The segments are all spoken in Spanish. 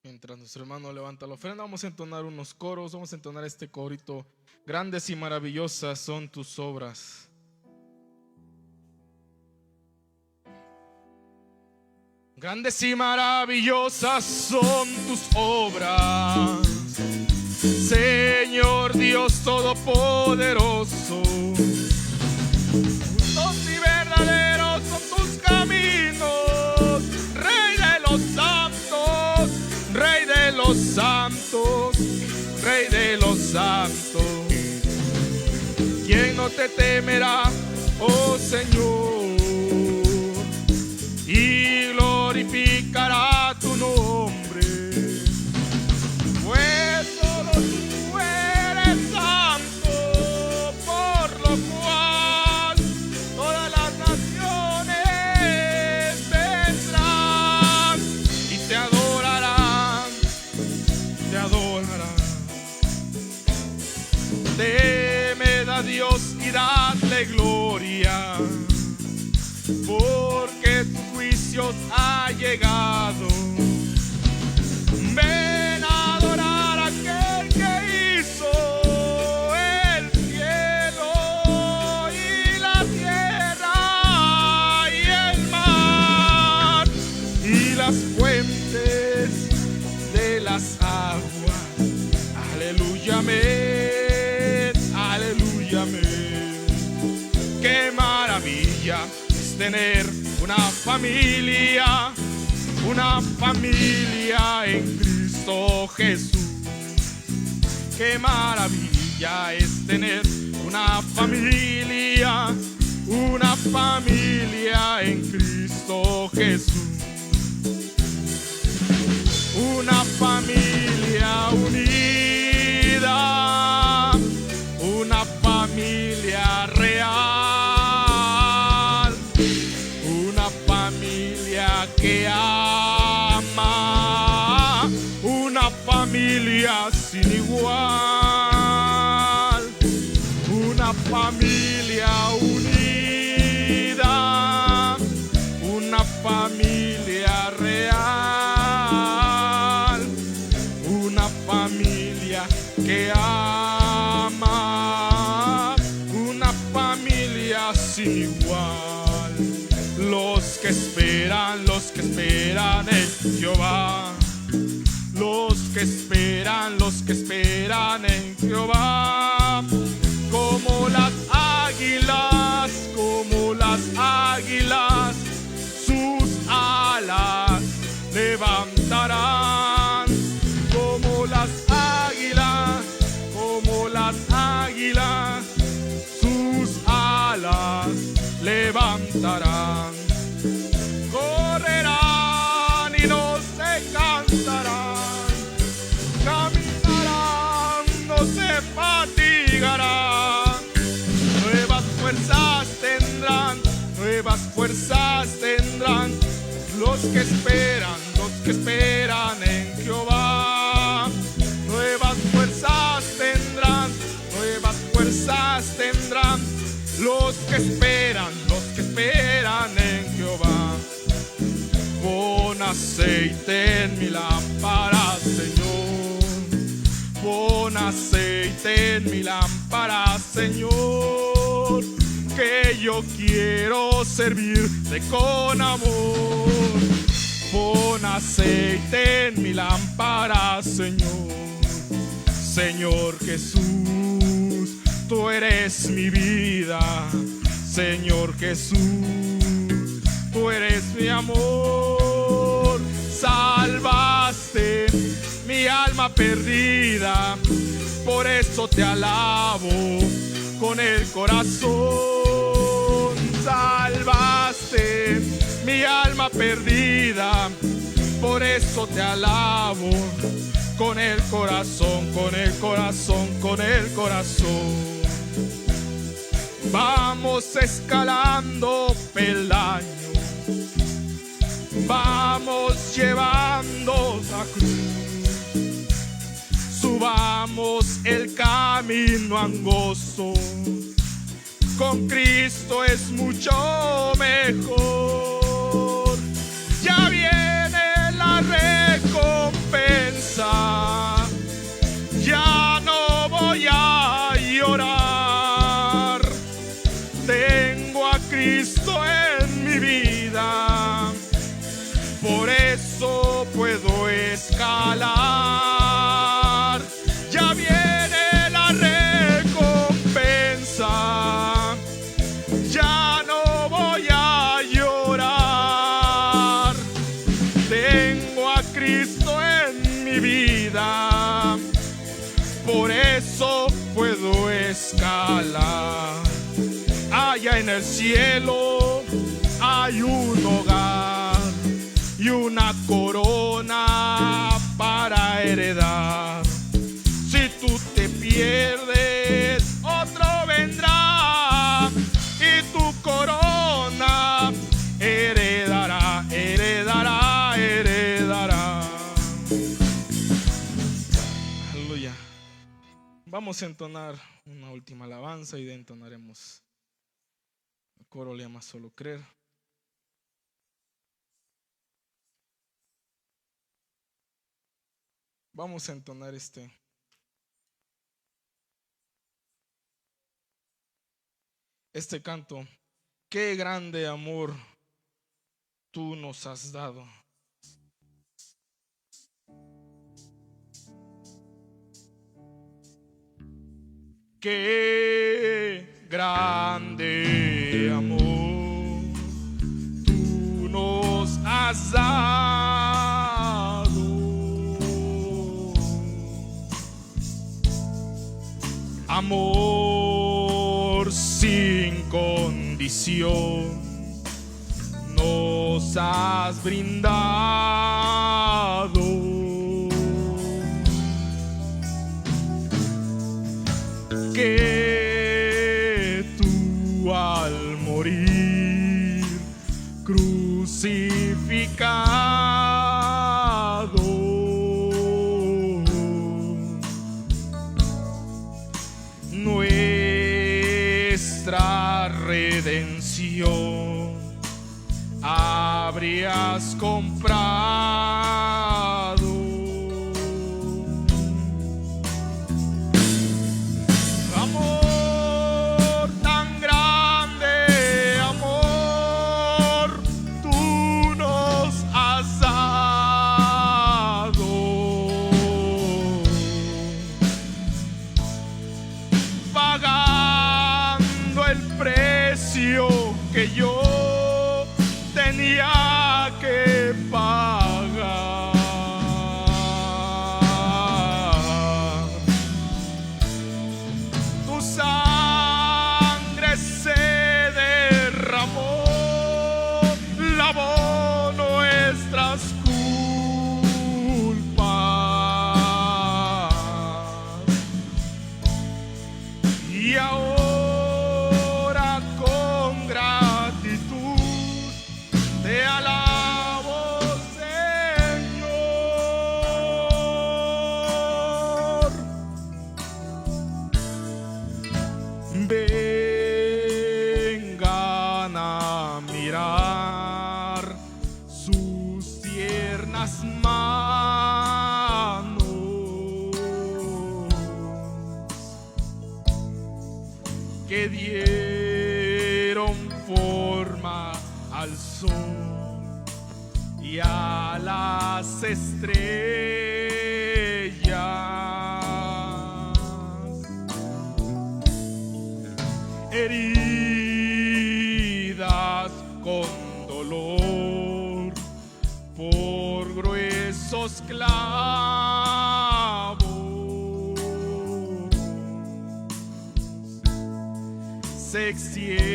Mientras nuestro hermano levanta la ofrenda, vamos a entonar unos coros. Vamos a entonar este corito: grandes y maravillosas son tus obras. Grandes y maravillosas son tus obras, Señor Dios Todopoderoso. Justos y verdaderos son tus caminos, Rey de los santos, Rey de los santos, Rey de los santos. ¿Quién no te temerá, oh Señor? Y glorificará tu nombre, pues solo tú eres santo, por lo cual todas las naciones vendrán y te adorarán, te adorarán. Temed a Dios y dadle gloria, porque tus juicios ha llegado. Ven a adorar a aquel que hizo el cielo y la tierra y el mar y las fuentes de las aguas. Aleluya, amén, aleluya, amén. Qué maravilla tener una familia en Cristo Jesús. Qué maravilla es tener una familia en Cristo Jesús. Una familia unida, una familia real, que ama, una familia sin igual, una familia unida, una familia real, una familia que ama, una familia sin igual. Los que esperan en Jehová, los que esperan en Jehová, como las águilas, sus alas levantarán, como las águilas, sus alas levantarán. Correrán y no se cansarán, caminarán, no se fatigarán. Nuevas fuerzas tendrán los que esperan en Jehová. Nuevas fuerzas tendrán los que esperan en Jehová. Pon aceite en mi lámpara, Señor. Pon aceite en mi lámpara, Señor, que yo quiero servirte con amor. Pon aceite en mi lámpara, Señor. Señor Jesús, tú eres mi vida. Señor Jesús, tú eres mi amor. Salvaste mi alma perdida, por eso te alabo con el corazón. Salvaste mi alma perdida, por eso te alabo con el corazón, con el corazón, con el corazón. Vamos escalando peldaños, vamos llevando la cruz, subamos el camino angosto, con Cristo es mucho mejor. Ya viene la recompensa. Cristo en mi vida, por eso puedo escalar. Allá en el cielo hay un hogar y una corona para heredar. Si tú te pierdes, otro vendrá y tu corona heredará, heredará, heredará. Aleluya. Vamos a entonar una última alabanza y de entonaremos. El coro le llama Solo Creer. Vamos a entonar este canto. Qué grande amor tú nos has dado. Qué grande amor tú nos has dado. Amor sin condición nos has brindado. Que tú al morir crucificado nuestra redención habrías comprado. Amor tan grande, amor tú nos has dado, pagando el precio que yo tenía que pagar. Tu sangre se derramó, lavó nuestras culpas y ahora con gratitud te alabo, Señor. Vengan a mirar sus tiernas manos que dieron forma al sol y a las estrellas, heridas con dolor por gruesos clavos, se extienden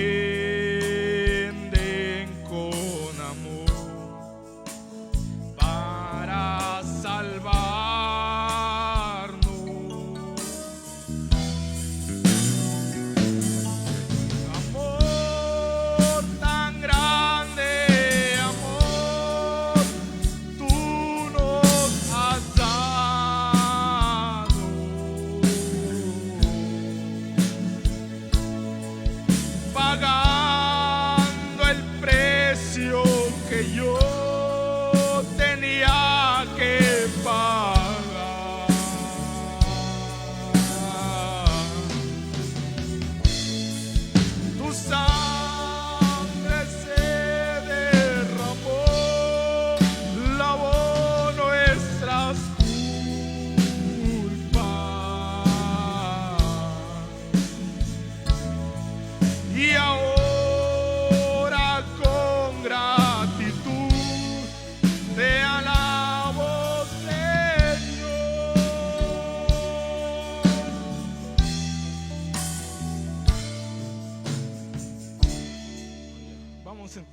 con amor para salvarnos. Amor tan grande, amor tú nos has dado, pagar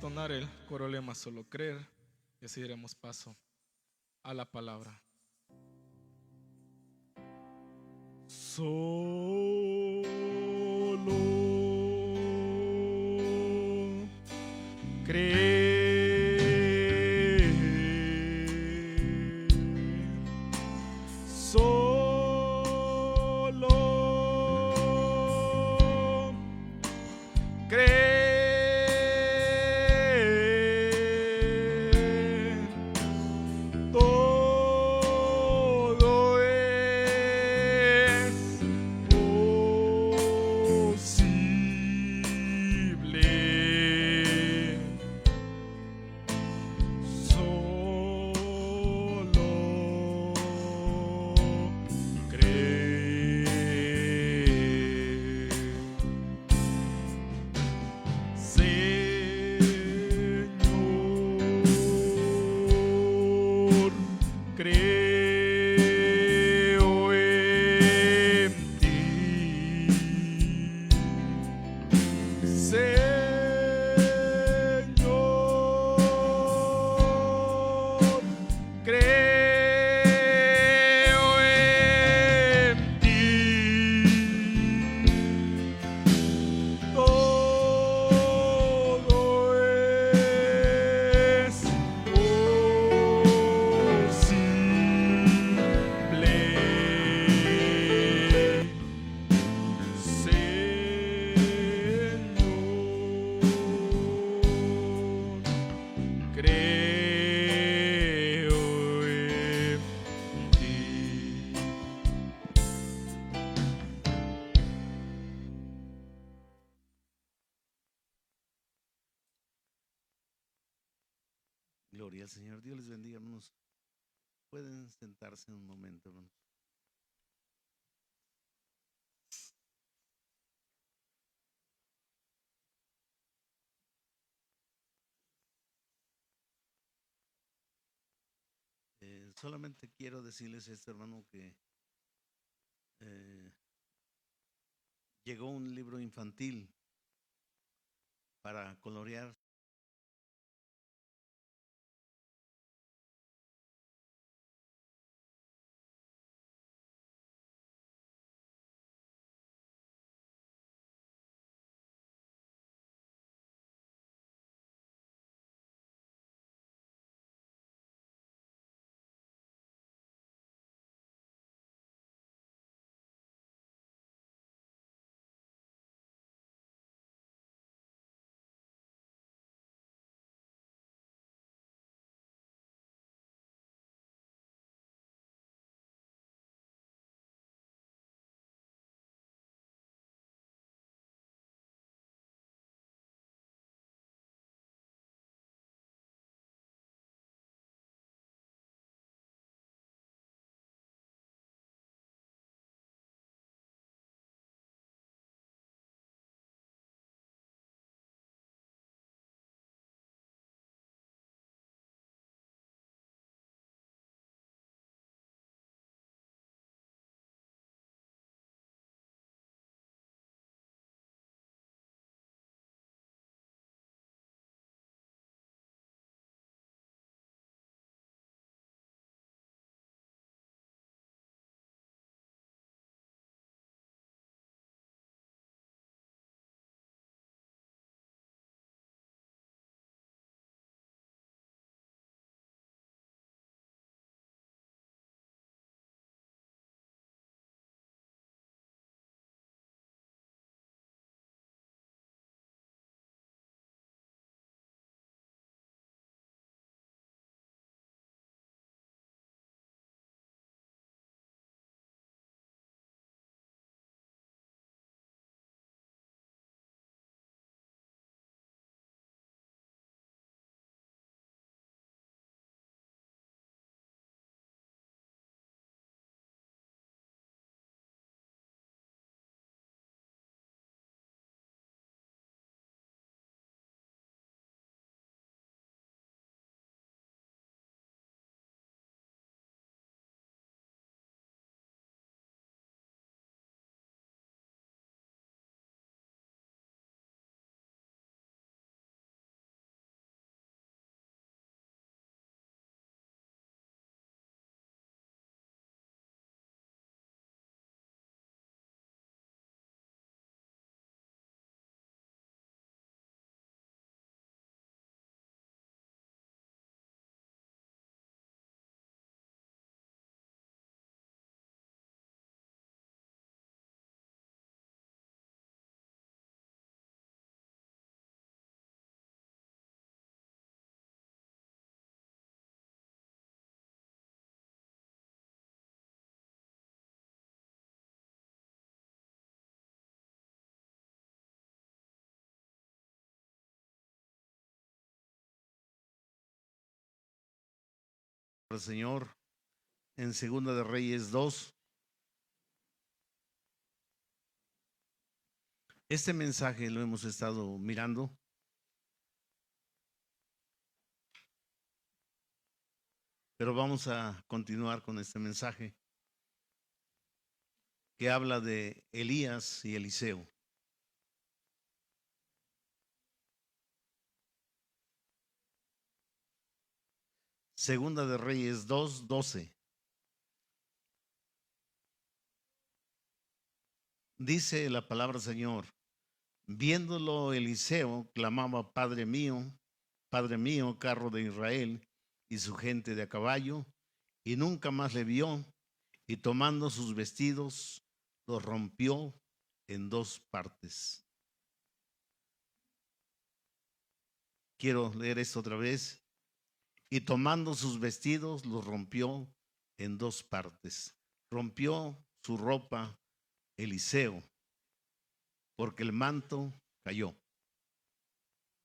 entonar el coro lema Solo Creer y así daremos paso a la palabra. Solo creer, solo creer, todo es posible. Solo creer. Señor, creo en ti. Señor, creo en ti. Todo es posible. Señor, creo en ti. Gloria al Señor. Dios les bendiga, hermanos. Pueden sentarse un momento, hermanos. Solamente quiero decirles esto, hermano, que llegó un libro infantil para colorear al Señor en Segunda de Reyes 2. Este mensaje lo hemos estado mirando. Pero vamos a continuar con este mensaje que habla de Elías y Eliseo. Segunda de Reyes 2:12. Dice la palabra del Señor: viéndolo Eliseo, clamaba: Padre mío, carro de Israel y su gente de a caballo, y nunca más le vio, y tomando sus vestidos, los rompió en dos partes. Quiero leer esto otra vez. Y tomando sus vestidos, los rompió en dos partes. Rompió su ropa Eliseo, porque el manto cayó.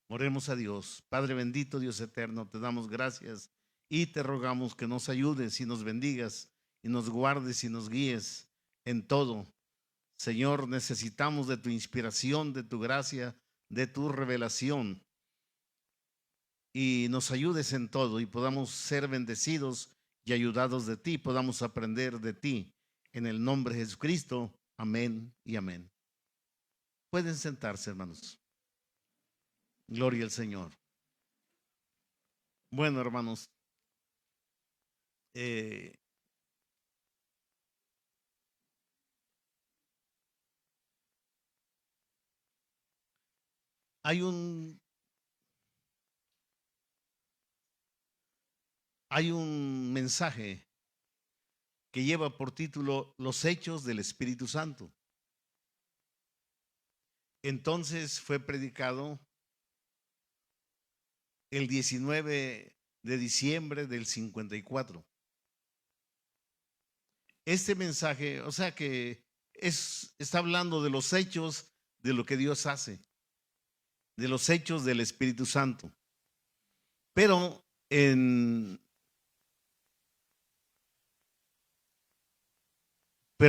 Oremos a Dios. Padre bendito, Dios eterno, te damos gracias y te rogamos que nos ayudes y nos bendigas y nos guardes y nos guíes en todo. Señor, necesitamos de tu inspiración, de tu gracia, de tu revelación, y nos ayudes en todo y podamos ser bendecidos y ayudados de ti, podamos aprender de ti. En el nombre de Jesucristo, amén y amén. Pueden sentarse, hermanos. Gloria al Señor. Bueno, hermanos, hay un mensaje que lleva por título Los Hechos del Espíritu Santo. Entonces fue predicado el 19 de diciembre del 54. Este mensaje, o sea que está hablando de los hechos de lo que Dios hace, de los hechos del Espíritu Santo. Pero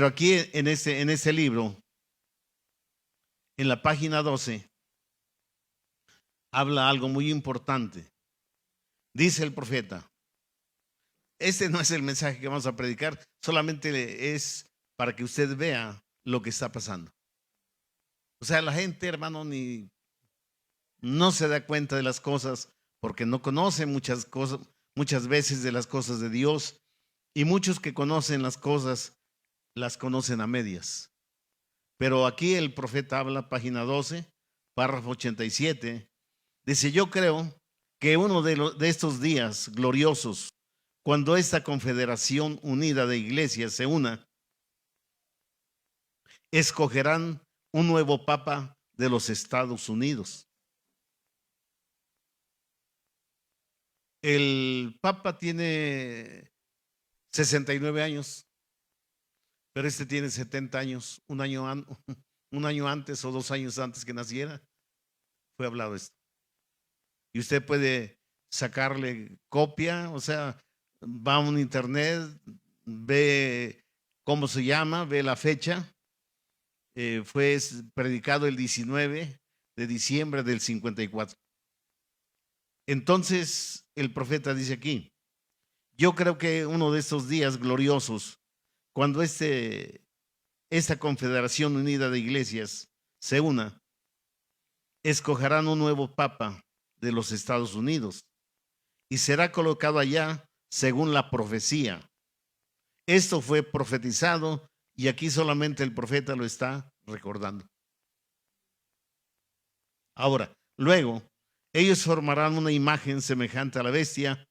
aquí en ese libro, en la página 12, habla algo muy importante. Dice el profeta, este no es el mensaje que vamos a predicar, solamente es para que usted vea lo que está pasando. O sea, la gente, hermano, no se da cuenta de las cosas porque no conoce muchas cosas, muchas veces de las cosas de Dios, y muchos que conocen las cosas las conocen a medias. Pero aquí el profeta habla, página 12, párrafo 87, dice: yo creo que uno de estos días gloriosos, cuando esta confederación unida de iglesias se una, escogerán un nuevo papa de los Estados Unidos. El papa tiene 69 años, pero este tiene 70 años, un año antes o 2 años antes que naciera, fue hablado esto. Y usted puede sacarle copia, o sea, va a un internet, ve cómo se llama, ve la fecha. Fue predicado el 19 de diciembre del 54. Entonces el profeta dice aquí: yo creo que uno de estos días gloriosos, cuando esta confederación unida de iglesias se una, escogerán un nuevo papa de los Estados Unidos y será colocado allá según la profecía. Esto fue profetizado y aquí solamente el profeta lo está recordando. Ahora, luego, ellos formarán una imagen semejante a la bestia,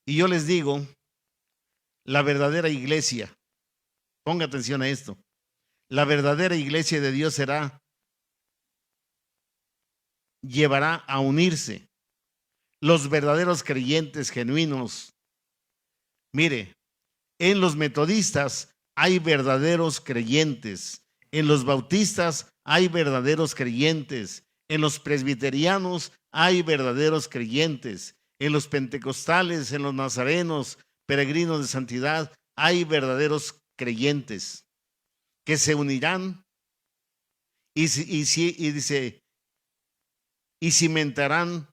y yo les digo, la verdadera iglesia, ponga atención a esto, la verdadera iglesia de Dios llevará a unirse los verdaderos creyentes genuinos. Mire, en los metodistas hay verdaderos creyentes, en los bautistas hay verdaderos creyentes, en los presbiterianos hay verdaderos creyentes, en los pentecostales, en los nazarenos, peregrinos de santidad, hay verdaderos creyentes que se unirán y dice, y cimentarán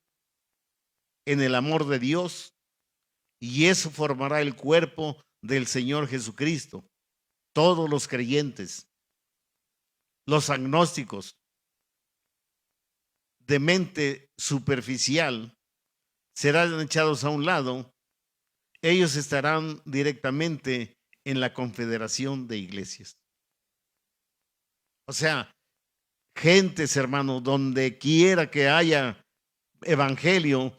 en el amor de Dios, y eso formará el cuerpo del Señor Jesucristo. Todos los creyentes, los agnósticos de mente superficial serán echados a un lado. Ellos estarán directamente en la confederación de iglesias. O sea, gentes, hermanos, donde quiera que haya evangelio,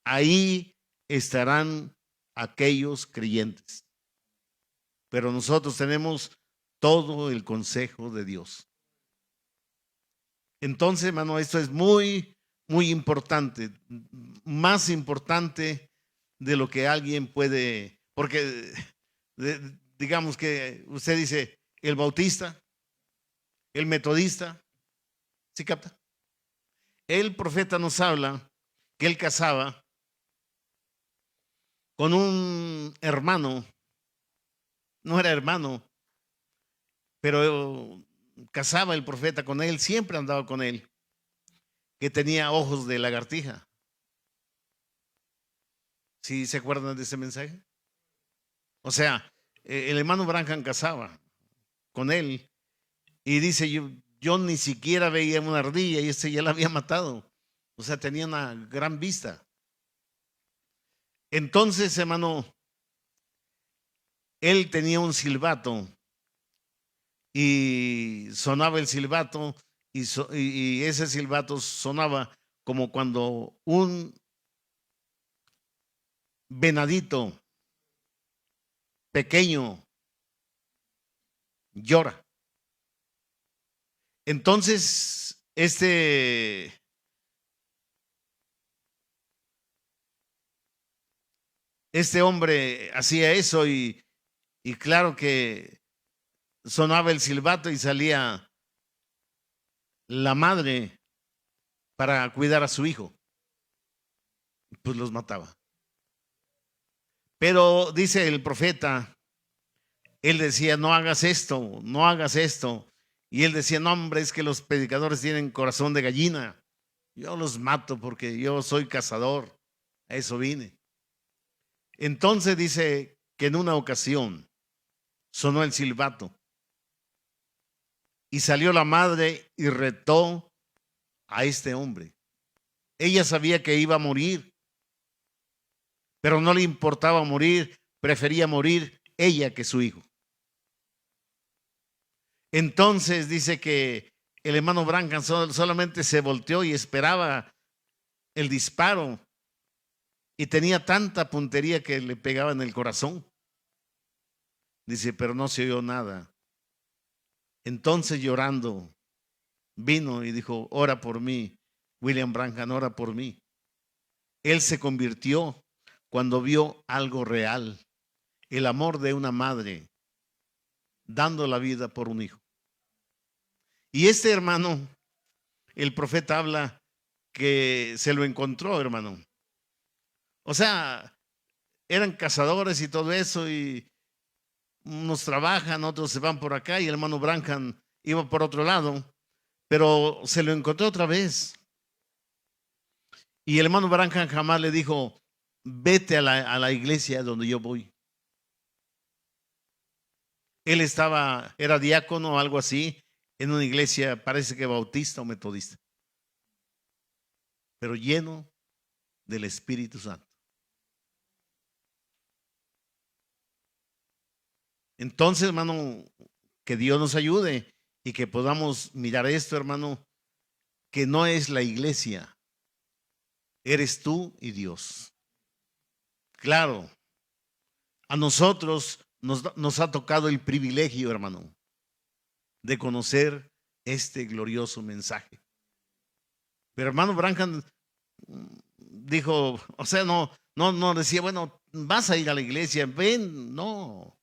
ahí estarán aquellos creyentes. Pero nosotros tenemos todo el consejo de Dios. Entonces, hermano, esto es muy, muy importante. Más importante de lo que alguien puede, porque digamos que usted dice, el bautista, el metodista, ¿sí capta? El profeta nos habla que él casaba con un hermano, no era hermano, pero casaba el profeta con él, siempre andaba con él, que tenía ojos de lagartija. ¿Sí se acuerdan de ese mensaje? O sea, el hermano Branham casaba con él y dice, yo ni siquiera veía una ardilla y ya la había matado. O sea, tenía una gran vista. Entonces, hermano, él tenía un silbato y sonaba el silbato y ese silbato sonaba como cuando un venadito pequeño llora. Entonces, este hombre hacía eso y claro que sonaba el silbato y salía la madre para cuidar a su hijo. Pues los mataba. Pero dice el profeta, él decía, no hagas esto, no hagas esto. Y él decía, no, hombre, es que los predicadores tienen corazón de gallina. Yo los mato porque yo soy cazador. A eso vine. Entonces dice que en una ocasión sonó el silbato y salió la madre y retó a este hombre. Ella sabía que iba a morir, pero no le importaba morir, prefería morir ella que su hijo. Entonces dice que el hermano Branham solamente se volteó y esperaba el disparo y tenía tanta puntería que le pegaba en el corazón. Dice, pero no se oyó nada. Entonces llorando vino y dijo, ora por mí, William Branham, ora por mí. Él se convirtió cuando vio algo real, el amor de una madre dando la vida por un hijo. Y este hermano, el profeta habla que se lo encontró, hermano. O sea, eran cazadores y todo eso, y unos trabajan, otros se van por acá, y el hermano Branham iba por otro lado, pero se lo encontró otra vez. Y el hermano Branham jamás le dijo, vete a la iglesia donde yo voy. Él era diácono o algo así, en una iglesia, parece que bautista o metodista, pero lleno del Espíritu Santo. Entonces, hermano, que Dios nos ayude y que podamos mirar esto, hermano, que no es la iglesia, eres tú y Dios. Claro, a nosotros nos ha tocado el privilegio, hermano, de conocer este glorioso mensaje. Pero hermano Branham dijo, o sea, no decía, bueno, vas a ir a la iglesia, ven, no.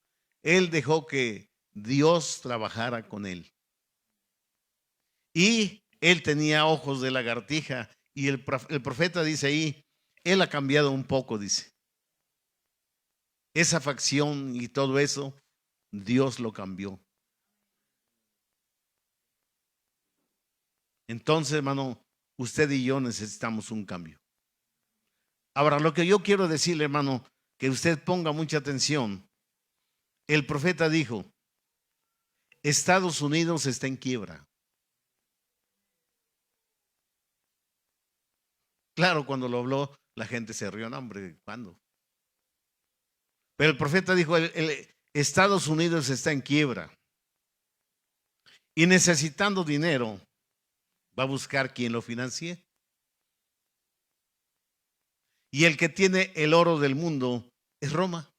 Él dejó que Dios trabajara con él. Y él tenía ojos de lagartija, y el profeta dice ahí, él ha cambiado un poco, dice. esa facción y todo eso, Dios lo cambió. Entonces, hermano, usted y yo necesitamos un cambio. Ahora, lo que yo quiero decirle, hermano, que usted ponga mucha atención. El profeta dijo, Estados Unidos está en quiebra. Claro, cuando lo habló, la gente se rió, no, hombre, ¿cuándo? Pero el profeta dijo, Estados Unidos está en quiebra y necesitando dinero, va a buscar quien lo financie. Y el que tiene el oro del mundo es Roma.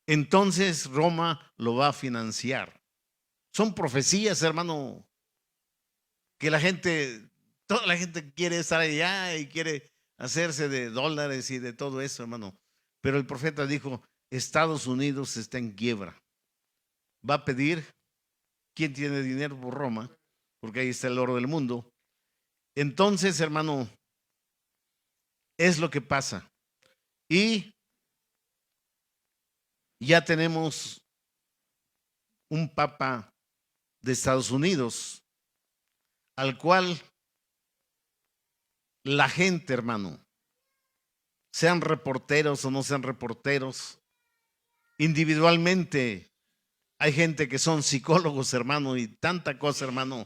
Entonces Roma lo va a financiar. Son profecías, hermano, que toda la gente quiere estar allá y quiere hacerse de dólares y de todo eso, hermano. Pero el profeta dijo, Estados Unidos está en quiebra. Va a pedir, ¿quién tiene dinero por Roma? Porque ahí está el oro del mundo. Entonces, hermano, es lo que pasa. Y ya tenemos un papa de Estados Unidos, al cual la gente, hermano, sean reporteros o no sean reporteros, individualmente hay gente que son psicólogos, hermano, y tanta cosa, hermano,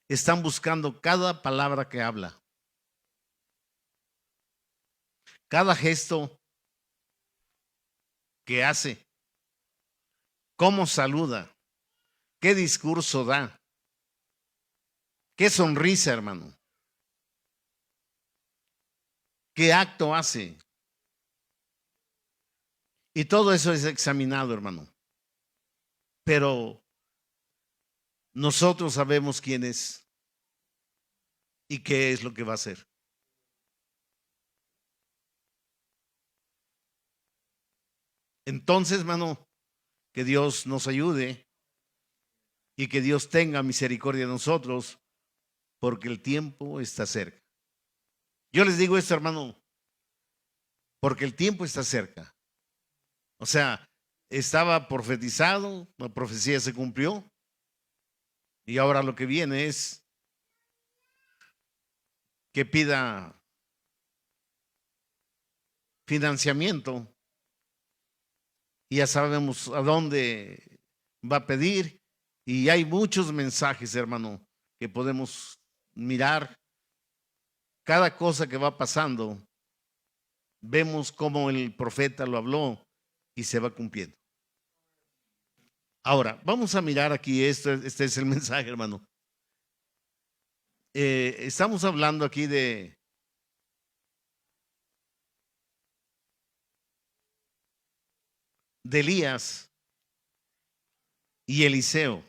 están buscando cada palabra que habla, cada gesto que hace, cómo saluda, qué discurso da, qué sonrisa, hermano, qué acto hace. Y todo eso es examinado, hermano. Pero nosotros sabemos quién es y qué es lo que va a hacer. Entonces, hermano, que Dios nos ayude y que Dios tenga misericordia de nosotros, porque el tiempo está cerca. Yo les digo esto, hermano, porque el tiempo está cerca. O sea, estaba profetizado, la profecía se cumplió, y ahora lo que viene es que pida financiamiento. Y ya sabemos a dónde va a pedir. Y hay muchos mensajes, hermano, que podemos mirar. Cada cosa que va pasando, vemos cómo el profeta lo habló y se va cumpliendo. Ahora, vamos a mirar aquí, este es el mensaje, hermano. Estamos hablando aquí de Elías y Eliseo.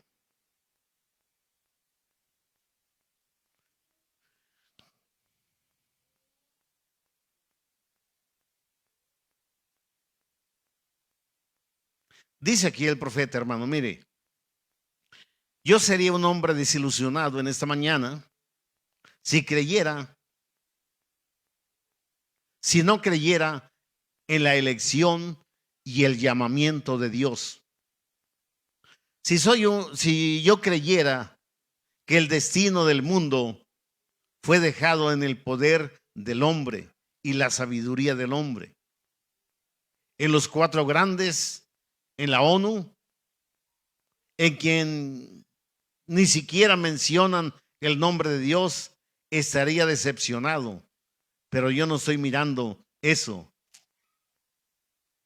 Dice aquí el profeta, hermano, mire, yo sería un hombre desilusionado en esta mañana si no creyera en la elección y el llamamiento de Dios. Si yo creyera que el destino del mundo fue dejado en el poder del hombre y la sabiduría del hombre, en los cuatro grandes, en la ONU, en quien ni siquiera mencionan el nombre de Dios, estaría decepcionado. Pero yo no estoy mirando eso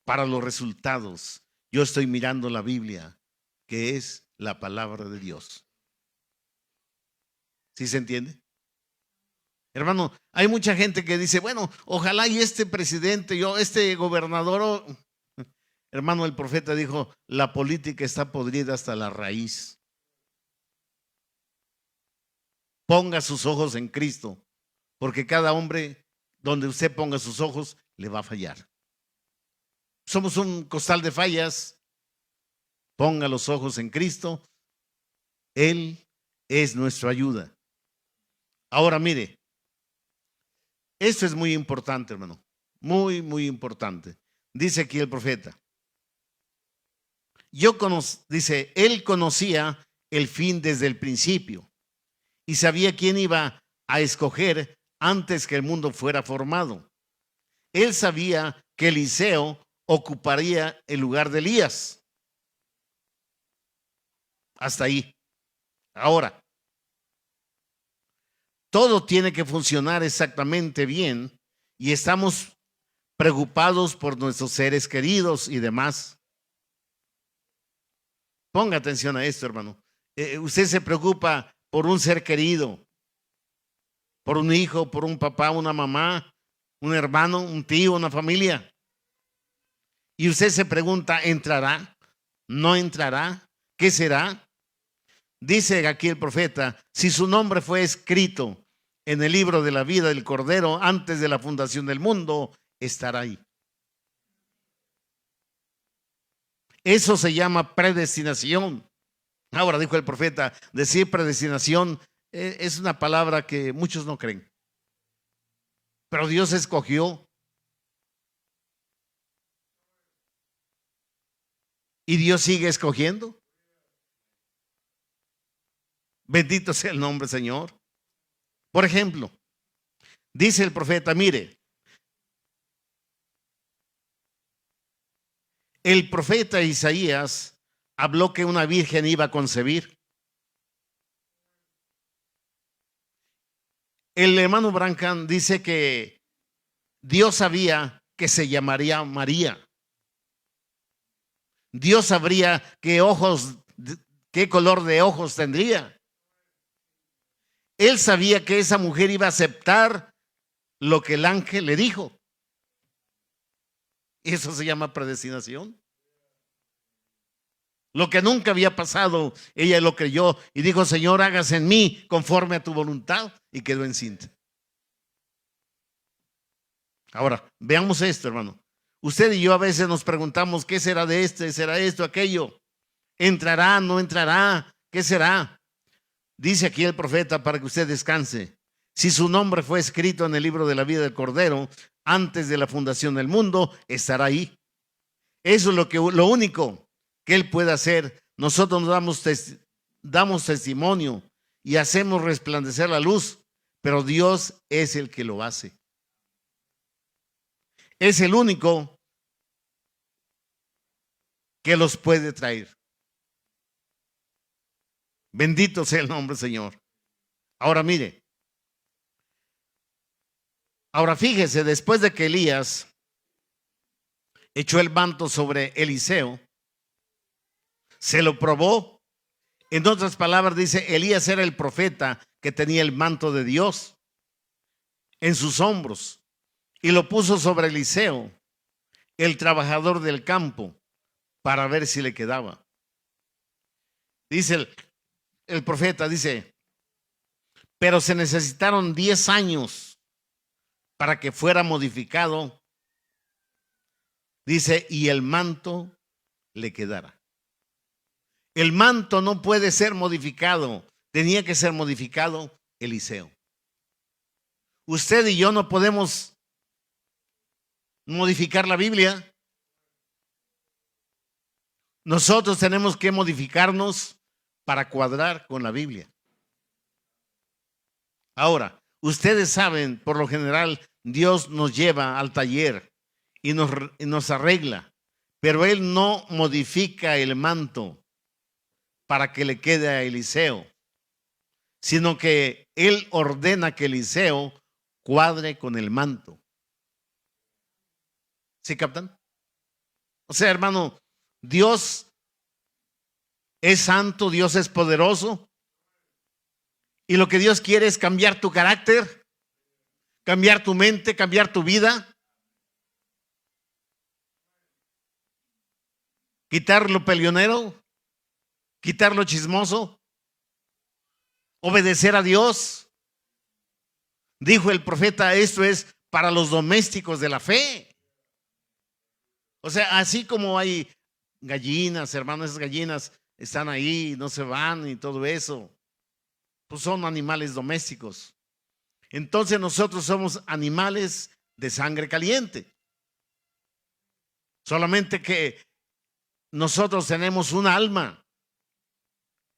para los resultados. Yo estoy mirando la Biblia, que es la palabra de Dios. ¿Sí se entiende? Hermano, hay mucha gente que dice, bueno, ojalá y este presidente, este gobernador. Hermano, el profeta dijo, la política está podrida hasta la raíz. Ponga sus ojos en Cristo, porque cada hombre, donde usted ponga sus ojos, le va a fallar. Somos un costal de fallas. Ponga los ojos en Cristo. Él es nuestra ayuda. Ahora mire, esto es muy importante, hermano. Muy, muy importante. Dice aquí el profeta. Dice, él conocía el fin desde el principio y sabía quién iba a escoger antes que el mundo fuera formado. Él sabía que Eliseo ocuparía el lugar de Elías. Hasta ahí. Ahora, todo tiene que funcionar exactamente bien y estamos preocupados por nuestros seres queridos y demás. Ponga atención a esto, hermano. Usted se preocupa por un ser querido, por un hijo, por un papá, una mamá, un hermano, un tío, una familia. Y usted se pregunta, ¿entrará? ¿No entrará? ¿Qué será? Dice aquí el profeta, si su nombre fue escrito en el libro de la vida del Cordero antes de la fundación del mundo, estará ahí. Eso se llama predestinación. Ahora, dijo el profeta, decir predestinación es una palabra que muchos no creen. Pero Dios escogió. Y Dios sigue escogiendo. Bendito sea el nombre, Señor. Por ejemplo, dice el profeta, mire, el profeta Isaías habló que una virgen iba a concebir. El hermano Branham dice que Dios sabía que se llamaría María. Dios sabría qué color de ojos tendría. Él sabía que esa mujer iba a aceptar lo que el ángel le dijo. Eso se llama predestinación. Lo que nunca había pasado, ella lo creyó y dijo, Señor, hágase en mí conforme a tu voluntad, y quedó encinta. Ahora, veamos esto, hermano. Usted y yo a veces nos preguntamos, ¿qué será de este? ¿Será esto, aquello? ¿Entrará, no entrará? ¿Qué será? Dice aquí el profeta para que usted descanse. Si su nombre fue escrito en el libro de la vida del Cordero antes de la fundación del mundo, estará ahí. Eso es lo único que Él puede hacer. Nosotros nos damos testimonio y hacemos resplandecer la luz, pero Dios es el que lo hace. Es el único que los puede traer. Bendito sea el nombre, Señor. Ahora mire. Ahora fíjese, después de que Elías echó el manto sobre Eliseo, se lo probó. En otras palabras dice, Elías era el profeta que tenía el manto de Dios en sus hombros y lo puso sobre Eliseo, el trabajador del campo, para ver si le quedaba. Dice el profeta, dice, pero se necesitaron 10 años para que fuera modificado, dice, y el manto le quedara. El manto no puede ser modificado, tenía que ser modificado Eliseo. Usted y yo no podemos modificar la Biblia. Nosotros tenemos que modificarnos para cuadrar con la Biblia. Ahora, ustedes saben, por lo general, Dios nos lleva al taller y nos arregla, pero Él no modifica el manto para que le quede a Eliseo, sino que Él ordena que Eliseo cuadre con el manto. ¿Sí captan? O sea, hermano, Dios es santo, Dios es poderoso, y lo que Dios quiere es cambiar tu carácter, cambiar tu mente, cambiar tu vida, quitar lo peleonero, quitar lo chismoso, obedecer a Dios. Dijo el profeta, esto es para los domésticos de la fe. O sea, así como hay gallinas, hermanos, esas gallinas están ahí, no se van y todo eso, pues son animales domésticos. Entonces nosotros somos animales de sangre caliente. Solamente que nosotros tenemos un alma.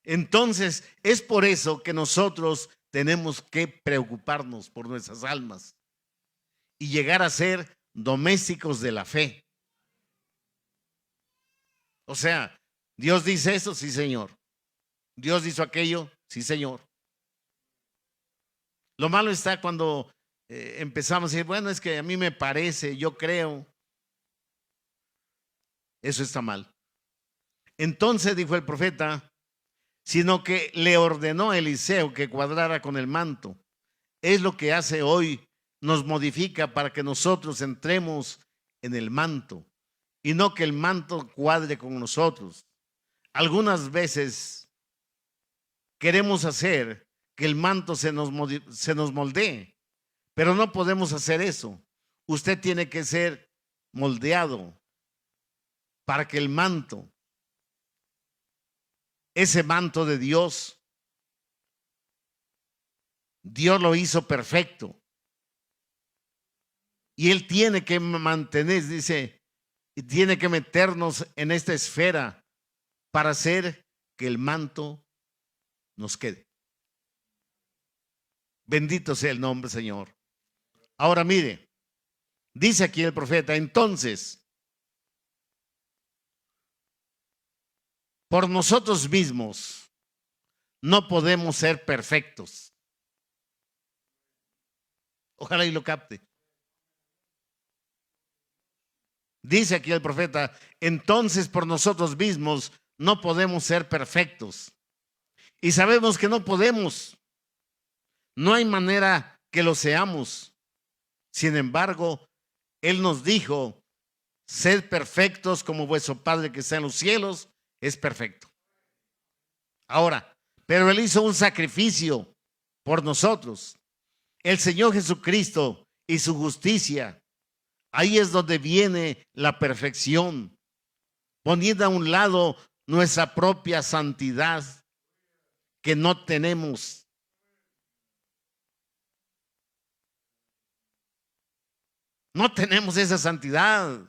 Entonces, es por eso que nosotros tenemos que preocuparnos por nuestras almas y llegar a ser domésticos de la fe. O sea, Dios dice eso, sí, Señor. Dios hizo aquello, sí, Señor. Lo malo está cuando empezamos a decir, bueno, es que a mí me parece, yo creo. Eso está mal. Entonces dijo el profeta, sino que le ordenó a Eliseo que cuadrara con el manto. Es lo que hace hoy, nos modifica para que nosotros entremos en el manto y no que el manto cuadre con nosotros. Algunas veces queremos hacer que el manto se nos moldee, pero no podemos hacer eso. Usted tiene que ser moldeado para que el manto, ese manto de Dios, Dios lo hizo perfecto. Y Él tiene que mantener, dice, y tiene que meternos en esta esfera para hacer que el manto nos quede. Bendito sea el nombre, Señor. Ahora mire, dice aquí el profeta, entonces, por nosotros mismos no podemos ser perfectos. Ojalá y lo capte. Dice aquí el profeta, entonces por nosotros mismos no podemos ser perfectos. Y sabemos que no podemos. No hay manera que lo seamos. Sin embargo, Él nos dijo, sed perfectos como vuestro Padre que está en los cielos es perfecto. Ahora, pero Él hizo un sacrificio por nosotros. El Señor Jesucristo y su justicia. Ahí es donde viene la perfección, poniendo a un lado nuestra propia santidad que no tenemos. No tenemos esa santidad.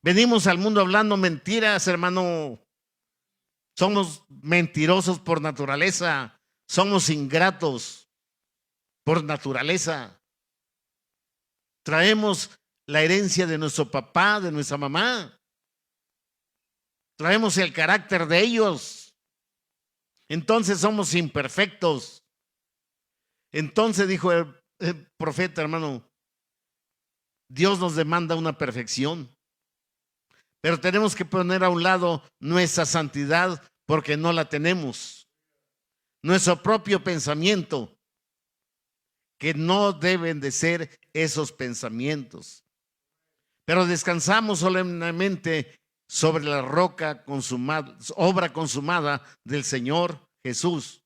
Venimos al mundo hablando mentiras, hermano. Somos mentirosos por naturaleza. Somos ingratos por naturaleza. Traemos la herencia de nuestro papá, de nuestra mamá. Traemos el carácter de ellos. Entonces somos imperfectos. Entonces dijo el profeta, hermano, Dios nos demanda una perfección. Pero tenemos que poner a un lado nuestra santidad porque no la tenemos. Nuestro propio pensamiento, que no deben de ser esos pensamientos. Pero descansamos solemnemente sobre la roca consumada, obra consumada del Señor Jesús.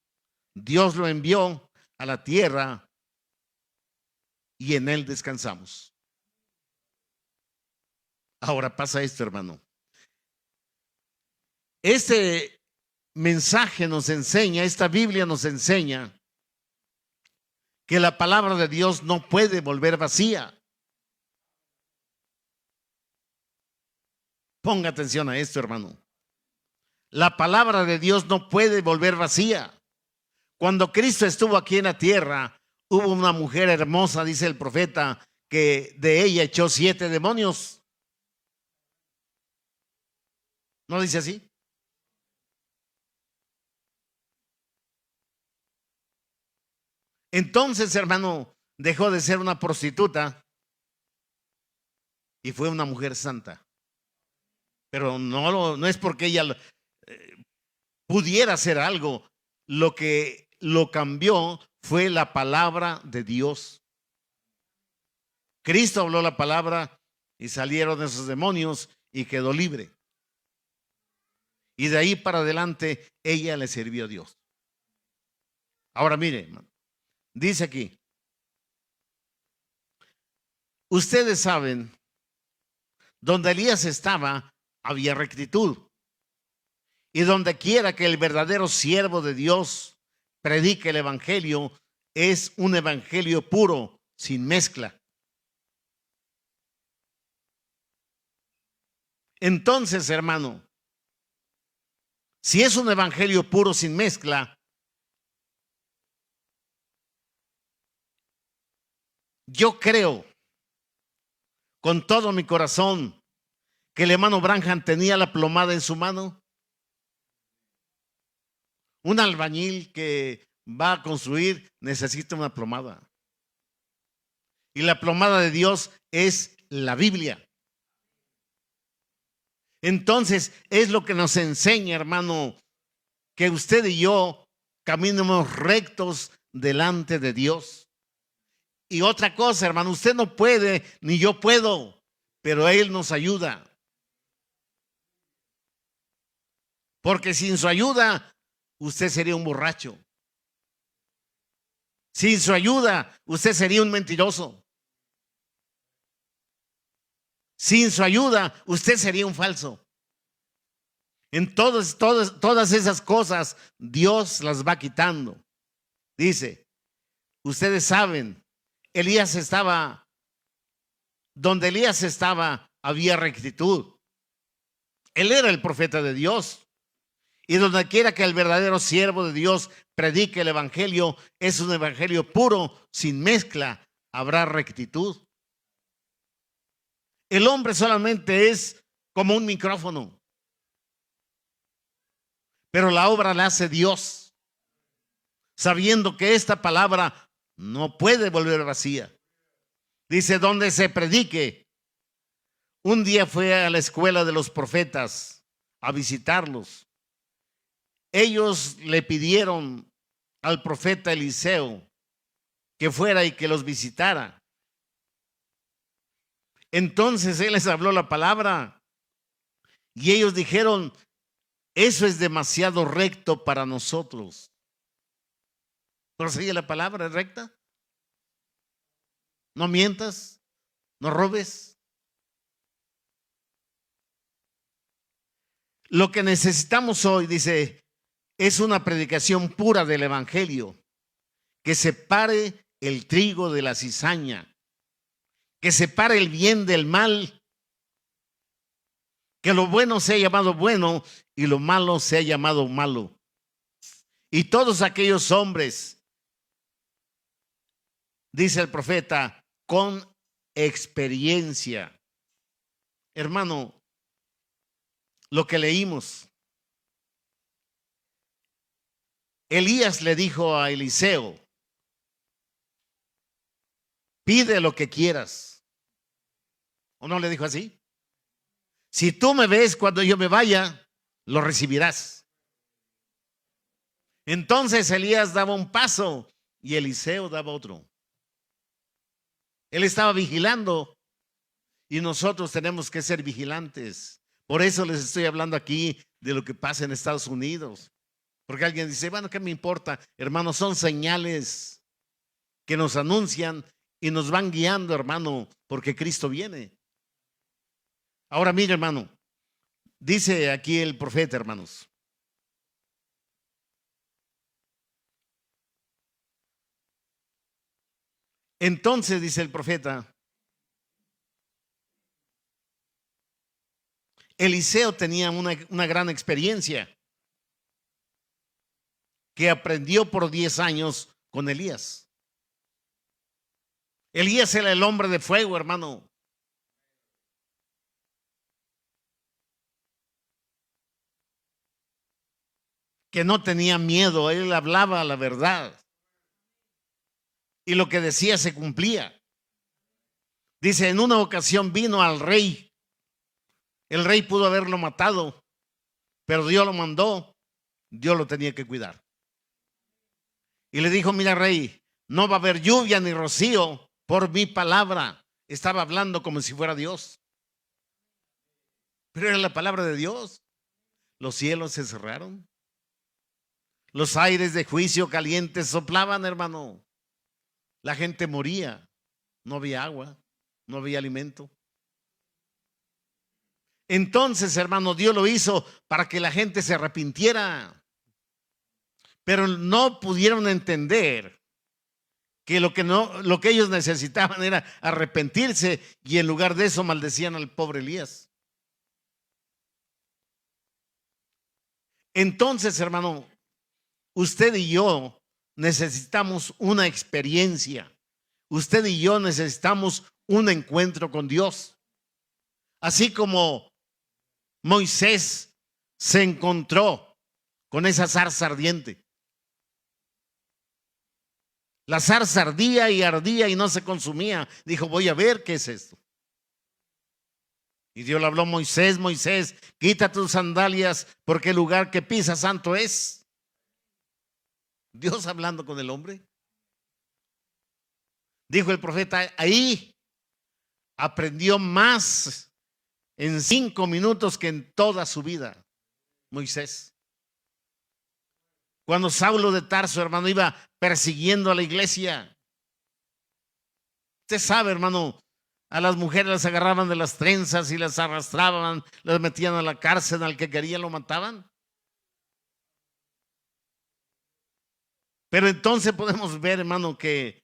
Dios lo envió a la tierra y en Él descansamos. Ahora pasa esto, hermano. Este mensaje nos enseña, esta Biblia nos enseña que la palabra de Dios no puede volver vacía. Ponga atención a esto, hermano. La palabra de Dios no puede volver vacía. Cuando Cristo estuvo aquí en la tierra, hubo una mujer hermosa, dice el profeta, que de ella echó 7 demonios. ¿No dice así? Entonces, hermano, dejó de ser una prostituta y fue una mujer santa. Pero no es porque ella pudiera hacer algo. Lo que lo cambió fue la palabra de Dios. Cristo habló la palabra y salieron esos demonios y quedó libre. Y de ahí para adelante ella le sirvió a Dios. Ahora mire, hermano. Dice aquí, ustedes saben, donde Elías estaba, había rectitud. Y donde quiera que el verdadero siervo de Dios predique el evangelio, es un evangelio puro, sin mezcla. Entonces, hermano, si es un evangelio puro sin mezcla, yo creo con todo mi corazón que el hermano Branham tenía la plomada en su mano. Un albañil que va a construir necesita una plomada. Y la plomada de Dios es la Biblia. Entonces, es lo que nos enseña, hermano, que usted y yo caminemos rectos delante de Dios. Y otra cosa, hermano, usted no puede, ni yo puedo, pero Él nos ayuda. Porque sin su ayuda, usted sería un borracho. Sin su ayuda, usted sería un mentiroso. Sin su ayuda, usted sería un falso. En todas esas cosas, Dios las va quitando. Dice, ustedes saben, donde Elías estaba, había rectitud. Él era el profeta de Dios. Y donde quiera que el verdadero siervo de Dios predique el evangelio, es un evangelio puro, sin mezcla, habrá rectitud. El hombre solamente es como un micrófono, pero la obra la hace Dios, sabiendo que esta palabra no puede volver vacía. Dice, donde se predique. Un día fue a la escuela de los profetas a visitarlos. Ellos le pidieron al profeta Eliseo que fuera y que los visitara. Entonces él les habló la palabra y ellos dijeron, eso es demasiado recto para nosotros. ¿Prosigue la palabra recta? No mientas, no robes. Lo que necesitamos hoy, dice, es una predicación pura del evangelio, que separe el trigo de la cizaña, que separe el bien del mal, que lo bueno sea llamado bueno y lo malo sea llamado malo. Y todos aquellos hombres, dice el profeta, con experiencia. Hermano, lo que leímos, Elías le dijo a Eliseo, pide lo que quieras. ¿O no le dijo así? Si tú me ves cuando yo me vaya, lo recibirás. Entonces Elías daba un paso y Eliseo daba otro. Él estaba vigilando y nosotros tenemos que ser vigilantes. Por eso les estoy hablando aquí de lo que pasa en Estados Unidos. Porque alguien dice, bueno, ¿qué me importa? Hermano, son señales que nos anuncian y nos van guiando, hermano, porque Cristo viene. Ahora mire, hermano, dice aquí el profeta, hermanos. Entonces, dice el profeta, Eliseo tenía una gran experiencia que aprendió por 10 años con Elías. Elías era el hombre de fuego, hermano. Que no tenía miedo, él hablaba la verdad. Y lo que decía se cumplía. Dice, en una ocasión vino al rey. El rey pudo haberlo matado, pero Dios lo mandó. Dios lo tenía que cuidar. Y le dijo, mira, rey, no va a haber lluvia ni rocío por mi palabra. Estaba hablando como si fuera Dios. Pero era la palabra de Dios. Los cielos se cerraron. Los aires de juicio calientes soplaban, hermano. La gente moría. No había agua, no había alimento. Entonces, hermano, Dios lo hizo para que la gente se arrepintiera. Pero no pudieron entender que lo que ellos necesitaban era arrepentirse, y en lugar de eso maldecían al pobre Elías. Entonces, hermano, usted y yo necesitamos una experiencia. Usted y yo necesitamos un encuentro con Dios. Así como Moisés se encontró con esa zarza ardiente. La zarza ardía y no se consumía. Dijo, voy a ver qué es esto. Y Dios le habló a Moisés, Moisés, quita tus sandalias porque el lugar que pisas santo es. Dios hablando con el hombre. Dijo el profeta, ahí aprendió más en 5 minutos que en toda su vida, Moisés. Cuando Saulo de Tarso, hermano, iba persiguiendo a la iglesia. Usted sabe, hermano, a las mujeres las agarraban de las trenzas y las arrastraban, las metían a la cárcel, al que querían lo mataban. Pero entonces podemos ver, hermano, que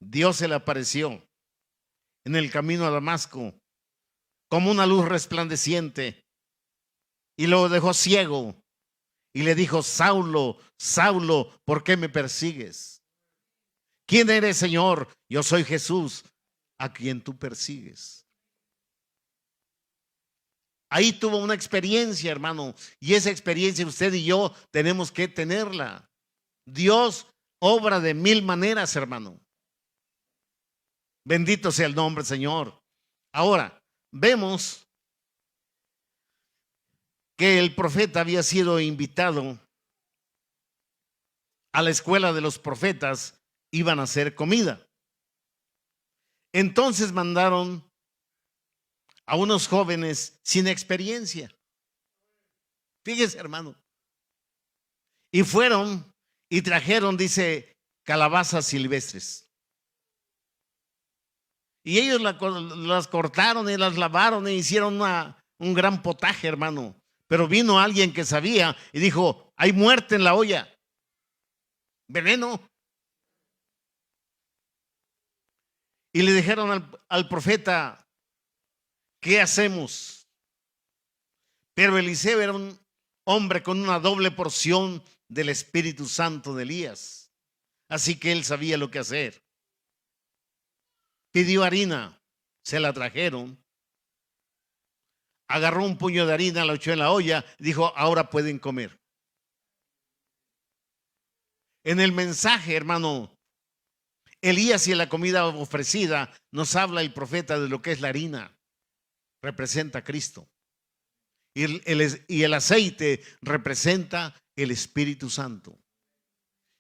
Dios se le apareció en el camino a Damasco como una luz resplandeciente y lo dejó ciego y le dijo, Saulo, Saulo, ¿por qué me persigues? ¿Quién eres, Señor? Yo soy Jesús, a quien tú persigues. Ahí tuvo una experiencia, hermano, y esa experiencia usted y yo tenemos que tenerla. Dios obra de 1000 maneras, hermano. Bendito sea el nombre, Señor. Ahora, vemos que el profeta había sido invitado a la escuela de los profetas, iban a hacer comida. Entonces mandaron a unos jóvenes sin experiencia. Fíjese, hermano. Y fueron y trajeron, dice, calabazas silvestres. Y ellos las cortaron y las lavaron e hicieron un gran potaje, hermano. Pero vino alguien que sabía y dijo, hay muerte en la olla. Veneno. Y le dijeron al profeta, ¿qué hacemos? Pero Eliseo era un hombre con una doble porción del Espíritu Santo de Elías. Así que él sabía lo que hacer. Pidió harina, se la trajeron. Agarró un puño de harina, la echó en la olla, dijo, ahora pueden comer. En el mensaje, hermano, Elías y la comida ofrecida, nos habla el profeta de lo que es la harina. Representa a Cristo. Y el aceite representa el Espíritu Santo.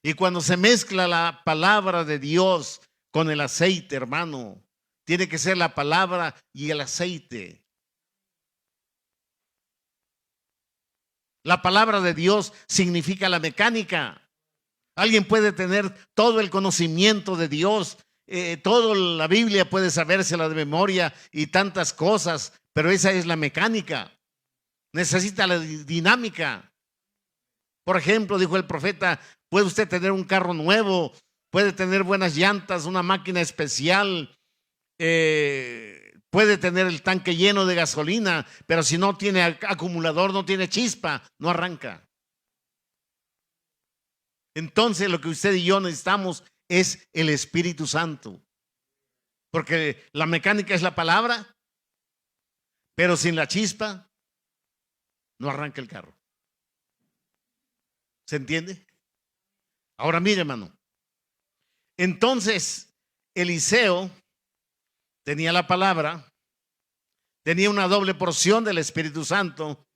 Y cuando se mezcla la palabra de Dios con el aceite, hermano, tiene que ser la palabra y el aceite. La palabra de Dios significa la mecánica. Alguien puede tener todo el conocimiento de Dios, toda la Biblia puede sabérsela de memoria y tantas cosas, pero esa es la mecánica. Necesita la dinámica. Por ejemplo, dijo el profeta, puede usted tener un carro nuevo, puede tener buenas llantas, una máquina especial, puede tener el tanque lleno de gasolina, pero si no tiene acumulador, no tiene chispa, no arranca. Entonces lo que usted y yo necesitamos es el Espíritu Santo. Porque la mecánica es la palabra, pero sin la chispa no arranca el carro. ¿Se entiende? Ahora mire, hermano. Entonces Eliseo tenía la palabra, tenía una doble porción del Espíritu Santo.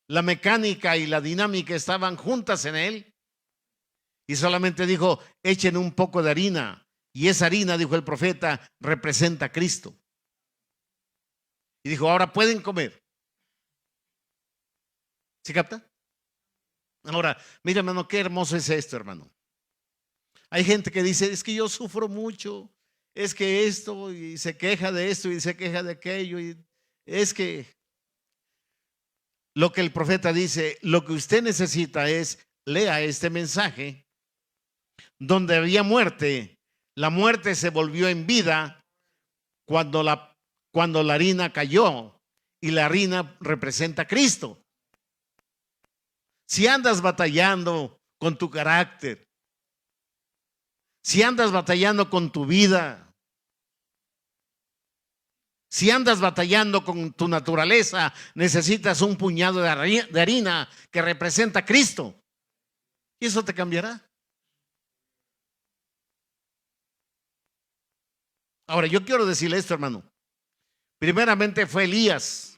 La mecánica y la dinámica estaban juntas en él. Y solamente dijo, echen un poco de harina. Y esa harina, dijo el profeta, representa a Cristo. Y dijo, ahora pueden comer. ¿Sí capta? Ahora, mira, hermano, qué hermoso es esto, hermano. Hay gente que dice, es que yo sufro mucho, es que esto, y se queja de esto, y se queja de aquello, y es que lo que el profeta dice, lo que usted necesita es, lea este mensaje, donde había muerte, la muerte se volvió en vida cuando la harina cayó, y la harina representa a Cristo. Si andas batallando con tu carácter, si andas batallando con tu vida, si andas batallando con tu naturaleza, necesitas un puñado de harina que representa a Cristo. Y eso te cambiará. Ahora, yo quiero decirle esto, hermano. Primeramente fue Elías,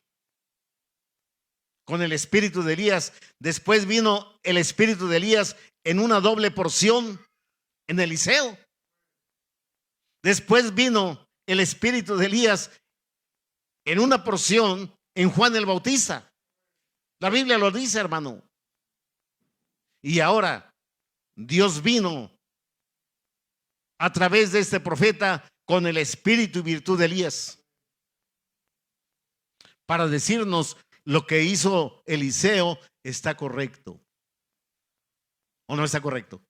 con el espíritu de Elías. Después vino el espíritu de Elías en una doble porción en Eliseo. Después vino el espíritu de Elías en una porción en Juan el Bautista. La Biblia lo dice, hermano. Y ahora Dios vino a través de este profeta con el espíritu y virtud de Elías para decirnos lo que hizo Eliseo está correcto. ¿O no está correcto?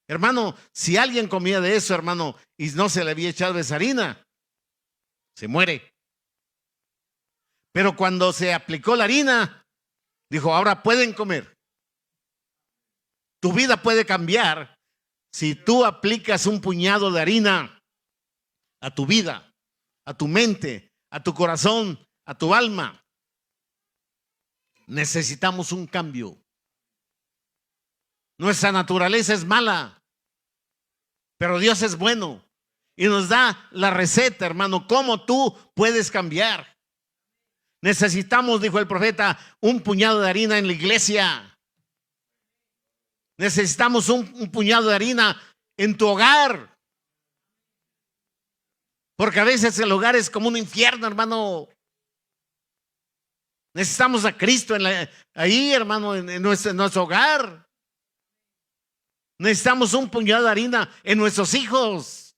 Hermano, si alguien comía de eso, hermano, y no se le había echado esa harina, se muere. Pero cuando se aplicó la harina, dijo, ahora pueden comer. Tu vida puede cambiar si tú aplicas un puñado de harina a tu vida, a tu mente, a tu corazón, a tu alma. Necesitamos un cambio. Nuestra naturaleza es mala, pero Dios es bueno y nos da la receta, hermano, cómo tú puedes cambiar. Necesitamos, dijo el profeta, un puñado de harina en la iglesia. Necesitamos un puñado de harina en tu hogar. Porque a veces el hogar es como un infierno, hermano. Necesitamos a Cristo ahí, hermano, en nuestro hogar. Necesitamos un puñado de harina en nuestros hijos.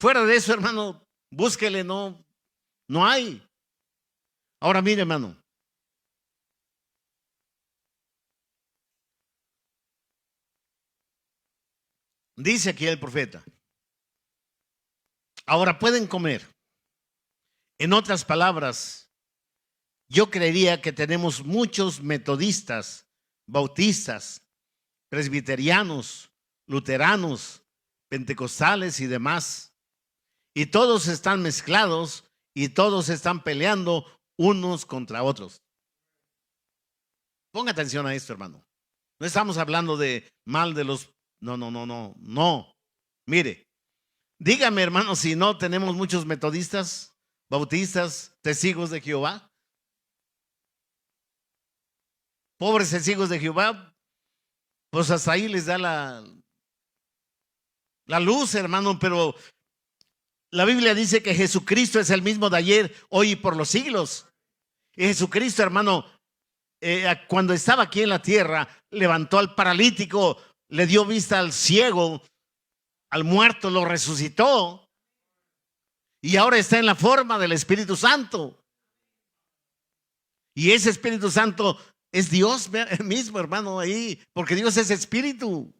Fuera de eso, hermano, búsquele, no hay. Ahora mire, hermano. Dice aquí el profeta, ahora pueden comer. En otras palabras, yo creería que tenemos muchos metodistas, bautistas, presbiterianos, luteranos, pentecostales y demás. Y todos están mezclados y todos están peleando unos contra otros. Ponga atención a esto, hermano. No estamos hablando de mal de los... No. Mire, dígame, hermano, si no tenemos muchos metodistas, bautistas, testigos de Jehová. Pobres testigos de Jehová, pues hasta ahí les da la luz, hermano, pero la Biblia dice que Jesucristo es el mismo de ayer, hoy y por los siglos. Y Jesucristo, hermano, cuando estaba aquí en la tierra, levantó al paralítico, le dio vista al ciego, al muerto lo resucitó. Y ahora está en la forma del Espíritu Santo. Y ese Espíritu Santo es Dios mismo, hermano, ahí, porque Dios es espíritu.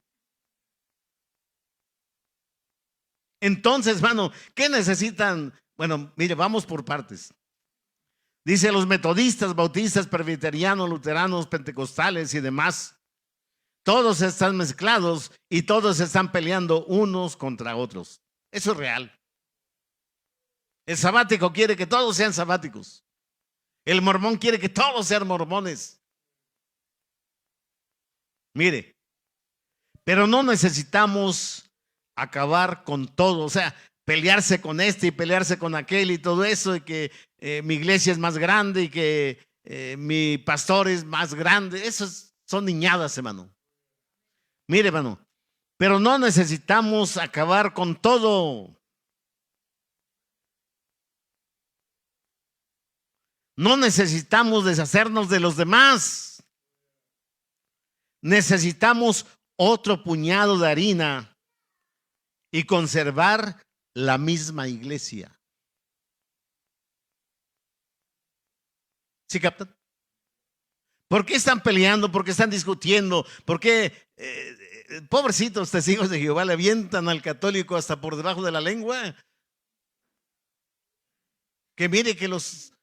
Entonces, hermano, ¿qué necesitan? Bueno, mire, vamos por partes. Dice los metodistas, bautistas, presbiterianos, luteranos, pentecostales y demás. Todos están mezclados y todos están peleando unos contra otros. Eso es real. El sabático quiere que todos sean sabáticos. El mormón quiere que todos sean mormones. Mire, pero no necesitamos acabar con todo, o sea, pelearse con este y pelearse con aquel y todo eso, y que mi iglesia es más grande y que mi pastor es más grande. Esas son niñadas, hermano. Mire, hermano, pero no necesitamos acabar con todo. No necesitamos deshacernos de los demás. Necesitamos otro puñado de harina y conservar la misma iglesia. ¿Sí captan? ¿Por qué están peleando? ¿Por qué están discutiendo? ¿Por qué pobrecitos testigos de Jehová le avientan al católico hasta por debajo de la lengua? Que mire que los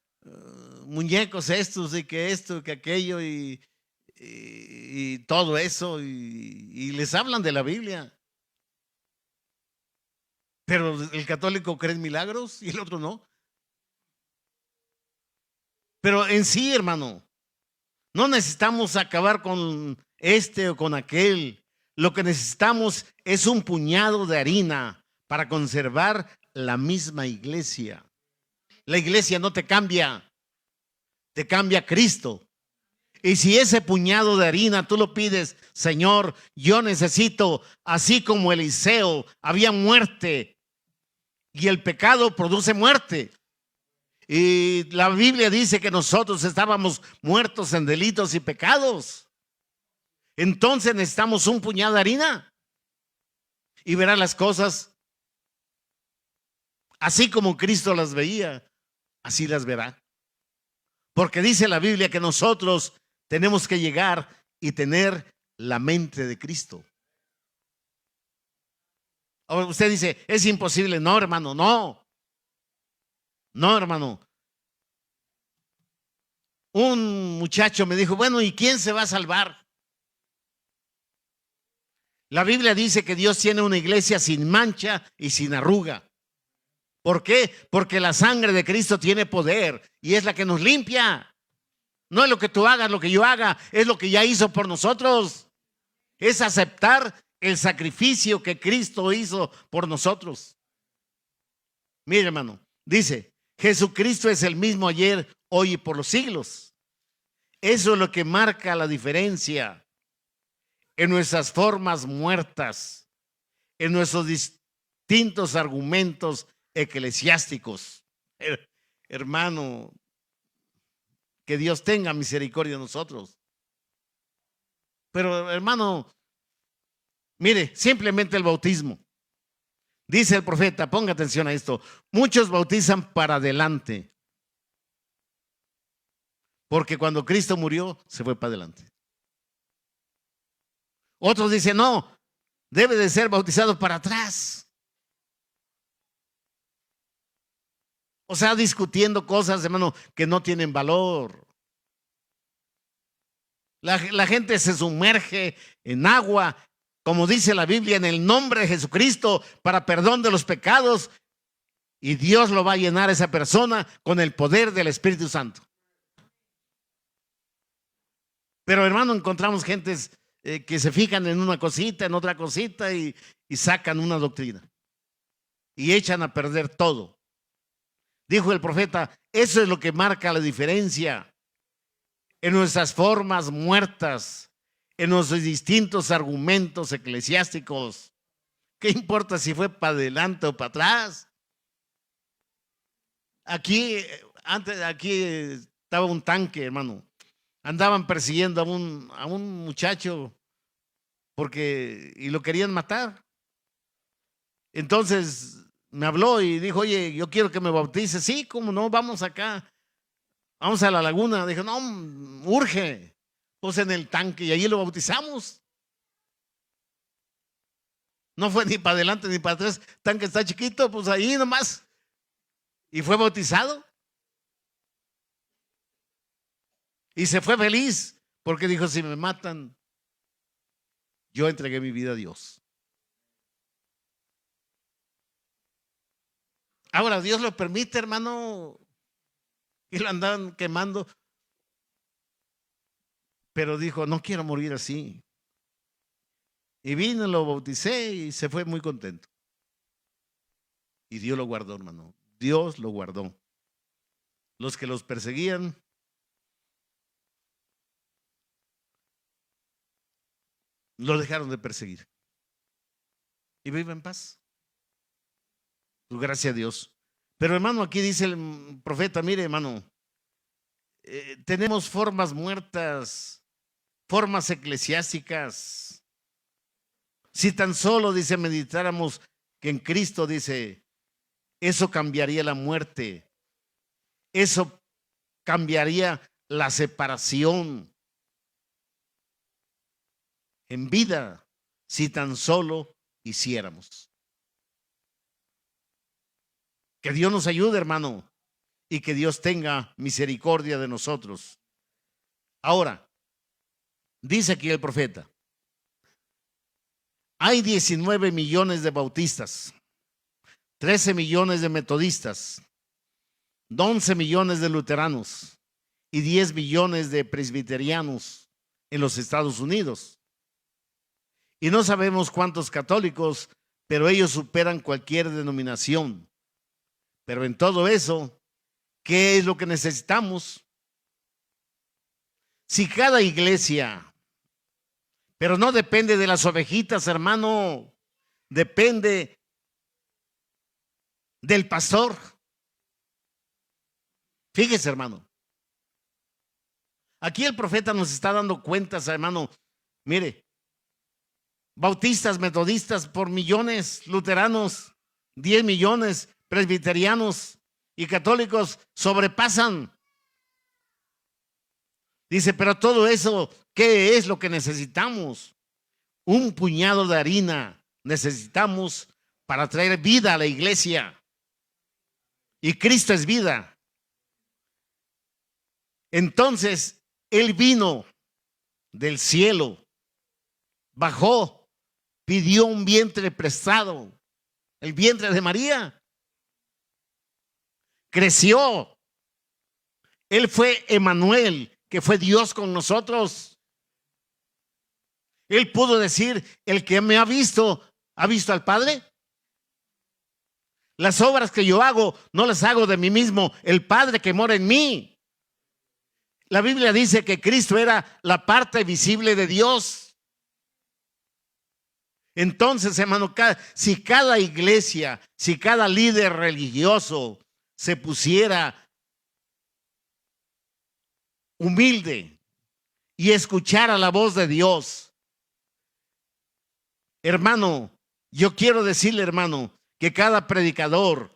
muñecos estos y que esto, que aquello y todo eso y les hablan de la Biblia. Pero el católico cree en milagros y el otro no. Pero en sí, hermano, no necesitamos acabar con este o con aquel. Lo que necesitamos es un puñado de harina para conservar la misma iglesia. La iglesia no te cambia, te cambia Cristo. Y si ese puñado de harina tú lo pides, Señor, yo necesito, así como Eliseo, había muerte y el pecado produce muerte. Y la Biblia dice que nosotros estábamos muertos en delitos y pecados. Entonces necesitamos un puñado de harina y verá las cosas así como Cristo las veía, así las verá. Porque dice la Biblia que nosotros tenemos que llegar y tener la mente de Cristo. Ahora usted dice, es imposible. No, hermano, no. No, hermano. Un muchacho me dijo, bueno, ¿y quién se va a salvar? La Biblia dice que Dios tiene una iglesia sin mancha y sin arruga. ¿Por qué? Porque la sangre de Cristo tiene poder y es la que nos limpia. No es lo que tú hagas, lo que yo haga, es lo que ya hizo por nosotros. Es aceptar el sacrificio que Cristo hizo por nosotros. Mire, hermano, dice, Jesucristo es el mismo ayer, hoy y por los siglos. Eso es lo que marca la diferencia en nuestras formas muertas, en nuestros distintos argumentos eclesiásticos. Hermano, que Dios tenga misericordia de nosotros. Pero hermano, mire, simplemente el bautismo. Dice el profeta, ponga atención a esto, muchos bautizan para adelante. Porque cuando Cristo murió, se fue para adelante. Otros dicen, no, debe de ser bautizado para atrás. O sea, discutiendo cosas, hermano, que no tienen valor. La gente se sumerge en agua, como dice la Biblia, en el nombre de Jesucristo, para perdón de los pecados. Y Dios lo va a llenar a esa persona con el poder del Espíritu Santo. Pero, hermano, encontramos gentes que se fijan en una cosita, en otra cosita y sacan una doctrina. Y echan a perder todo. Dijo el profeta, eso es lo que marca la diferencia en nuestras formas muertas, en nuestros distintos argumentos eclesiásticos. ¿Qué importa si fue para adelante o para atrás? Aquí estaba un tanque, hermano. Andaban persiguiendo a un muchacho y lo querían matar. Entonces me habló y dijo, oye, yo quiero que me bautice. Sí, cómo no, vamos acá. Vamos a la laguna. Dijo, no, urge. Pues en el tanque y allí lo bautizamos. No fue ni para adelante ni para atrás. El tanque está chiquito, pues ahí nomás. Y fue bautizado. Y se fue feliz porque dijo, si me matan, yo entregué mi vida a Dios. Ahora, Dios lo permite, hermano, y lo andaban quemando. Pero dijo, no quiero morir así. Y vine, lo bauticé y se fue muy contento. Y Dios lo guardó, hermano. Dios lo guardó. Los que los perseguían, lo dejaron de perseguir. Y vive en paz. Gracias a Dios. Pero hermano, aquí dice el profeta, mire hermano, tenemos formas muertas, formas eclesiásticas. Si tan solo, dice, meditáramos que en Cristo, dice, eso cambiaría la muerte. Eso cambiaría la separación en vida, si tan solo hiciéramos. Que Dios nos ayude, hermano. y que Dios tenga misericordia de nosotros. Ahora, dice aquí el profeta, hay 19 millones de bautistas, 13 millones de metodistas, 11 millones de luteranos y 10 millones de presbiterianos en los Estados Unidos. Y no sabemos cuántos católicos, pero ellos superan cualquier denominación. Pero en todo eso, ¿qué es lo que necesitamos? Si cada iglesia, pero no depende de las ovejitas, hermano, depende del pastor. Fíjese, hermano. Aquí el profeta nos está dando cuentas, hermano. Mire, bautistas, metodistas por millones, luteranos 10 millones, presbiterianos y católicos sobrepasan. Dice, pero todo eso, ¿qué es lo que necesitamos? Un puñado de harina necesitamos para traer vida a la iglesia. Y Cristo es vida. Entonces, Él vino del cielo, bajó, pidió un vientre prestado, el vientre de María. Creció. Él fue Emmanuel, que fue Dios con nosotros. Él pudo decir, el que me ha visto al Padre. Las obras que yo hago, no las hago de mí mismo, el Padre que mora en mí. La Biblia dice que Cristo era la parte visible de Dios. Entonces, hermano, si cada iglesia, si cada líder religioso se pusiera humilde y escuchara la voz de Dios, hermano, yo quiero decirle, hermano, que cada predicador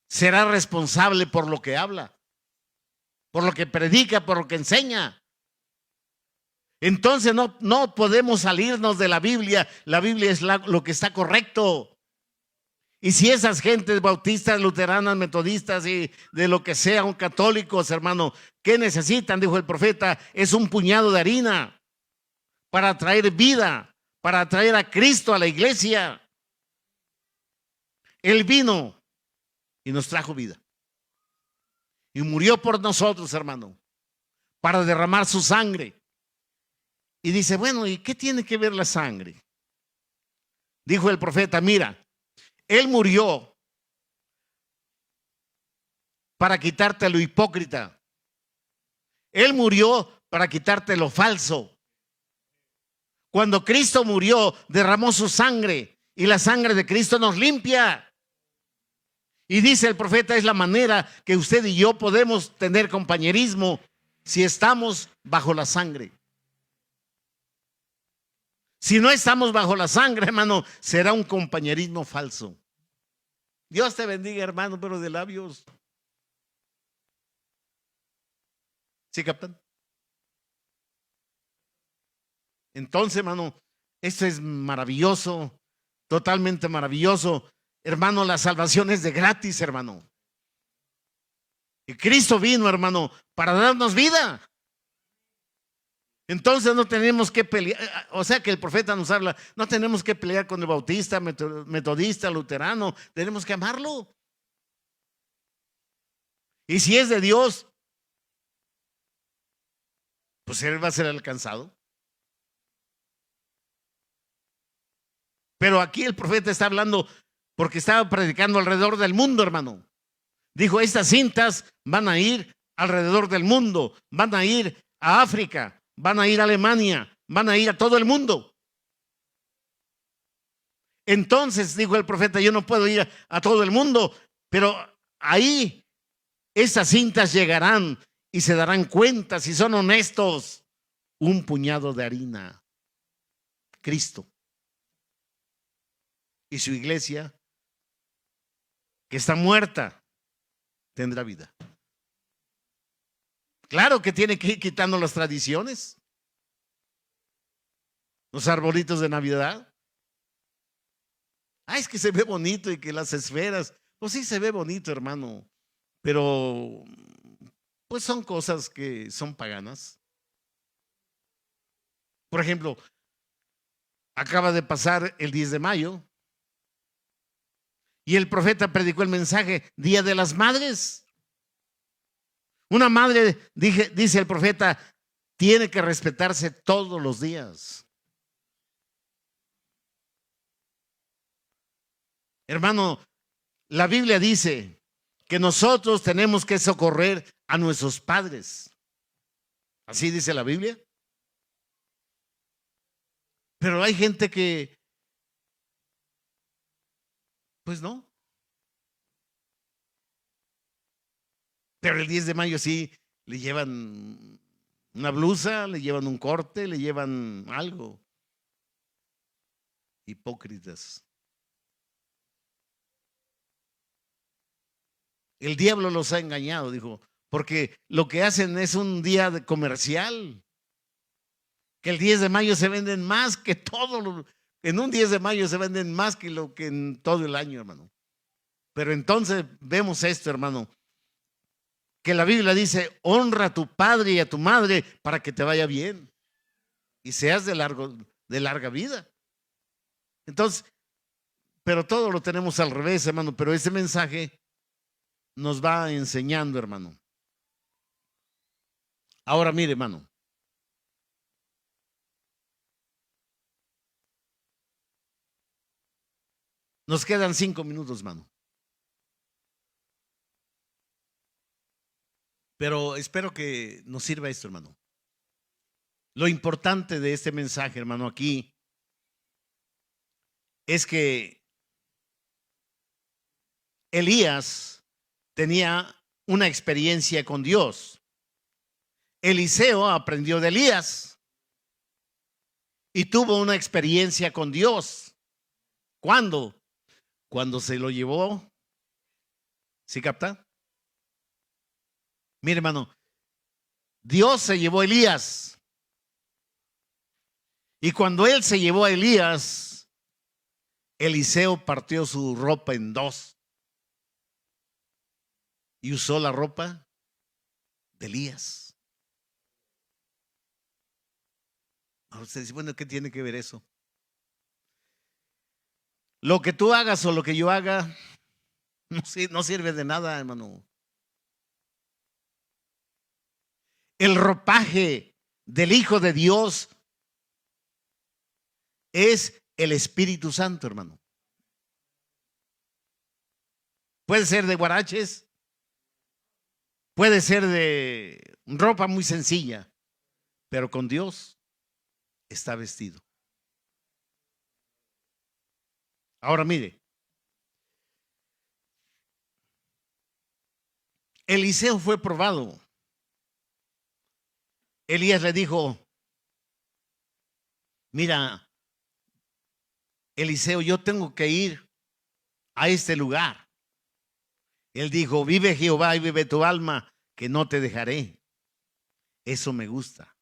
será responsable por lo que habla, por lo que predica, por lo que enseña. Entonces no podemos salirnos de la Biblia. La Biblia es lo que está correcto. Y si esas gentes bautistas, luteranas, metodistas y de lo que sean católicos, hermano, ¿qué necesitan? Dijo el profeta, es un puñado de harina para traer vida, para traer a Cristo a la iglesia. Él vino y nos trajo vida. Y murió por nosotros, hermano, para derramar su sangre. Y dice, bueno, ¿y qué tiene que ver la sangre? Dijo el profeta, mira, Él murió para quitarte lo hipócrita. Él murió para quitarte lo falso. Cuando Cristo murió, derramó su sangre y la sangre de Cristo nos limpia. Y dice el profeta, es la manera que usted y yo podemos tener compañerismo si estamos bajo la sangre. Si no estamos bajo la sangre, hermano, será un compañerismo falso. Dios te bendiga, hermano, pero de labios. ¿Sí captan? Entonces, hermano, esto es maravilloso, totalmente maravilloso. Hermano, la salvación es de gratis, hermano. Y Cristo vino, hermano, para darnos vida. Entonces no tenemos que pelear, o sea que el profeta nos habla, no tenemos que pelear con el bautista, metodista, luterano, tenemos que amarlo. Y si es de Dios, pues Él va a ser alcanzado. Pero aquí el profeta está hablando porque estaba predicando alrededor del mundo, hermano. Dijo, estas cintas van a ir alrededor del mundo, van a ir a África, van a ir a Alemania, van a ir a todo el mundo. Entonces, dijo el profeta, yo no puedo ir a todo el mundo, pero ahí esas cintas llegarán y se darán cuenta si son honestos. Un puñado de harina. Cristo. Y su iglesia, que está muerta, tendrá vida. Claro que tiene que ir quitando las tradiciones. Los arbolitos de Navidad. Es que se ve bonito y que las esferas. Pues sí se ve bonito, hermano, pero pues son cosas que son paganas. Por ejemplo, acaba de pasar el 10 de mayo y el profeta predicó el mensaje, Día de las Madres. Una madre, dice el profeta, tiene que respetarse todos los días. Hermano, la Biblia dice que nosotros tenemos que socorrer a nuestros padres. Así dice la Biblia. Pero hay gente que, pues no. Pero el 10 de mayo sí le llevan una blusa, le llevan un corte, le llevan algo. Hipócritas. El diablo los ha engañado, dijo, porque lo que hacen es un día de comercial. Que el 10 de mayo se venden más que en un 10 de mayo se venden más que lo que en todo el año, hermano. Pero entonces vemos esto, hermano, que la Biblia dice, honra a tu padre y a tu madre para que te vaya bien y seas de larga vida. Entonces, pero todo lo tenemos al revés, hermano, pero ese mensaje nos va enseñando, hermano. Ahora mire, hermano. Nos quedan 5 minutos, hermano. Pero espero que nos sirva esto, hermano. Lo importante de este mensaje, hermano, aquí es que Elías tenía una experiencia con Dios. Eliseo aprendió de Elías y tuvo una experiencia con Dios. ¿Cuándo? Cuando se lo llevó. ¿Sí capta? Mire, hermano, Dios se llevó a Elías. Y cuando él se llevó a Elías, Eliseo partió su ropa en dos y usó la ropa de Elías. Ahora usted dice, bueno, ¿qué tiene que ver eso? Lo que tú hagas o lo que yo haga no sirve de nada, hermano. El ropaje del Hijo de Dios es el Espíritu Santo, hermano. Puede ser de guaraches, puede ser de ropa muy sencilla, pero con Dios está vestido. Ahora mire, Eliseo fue probado. Elías le dijo, mira, Eliseo, yo tengo que ir a este lugar. Él dijo, vive Jehová y vive tu alma, que no te dejaré. Eso me gusta.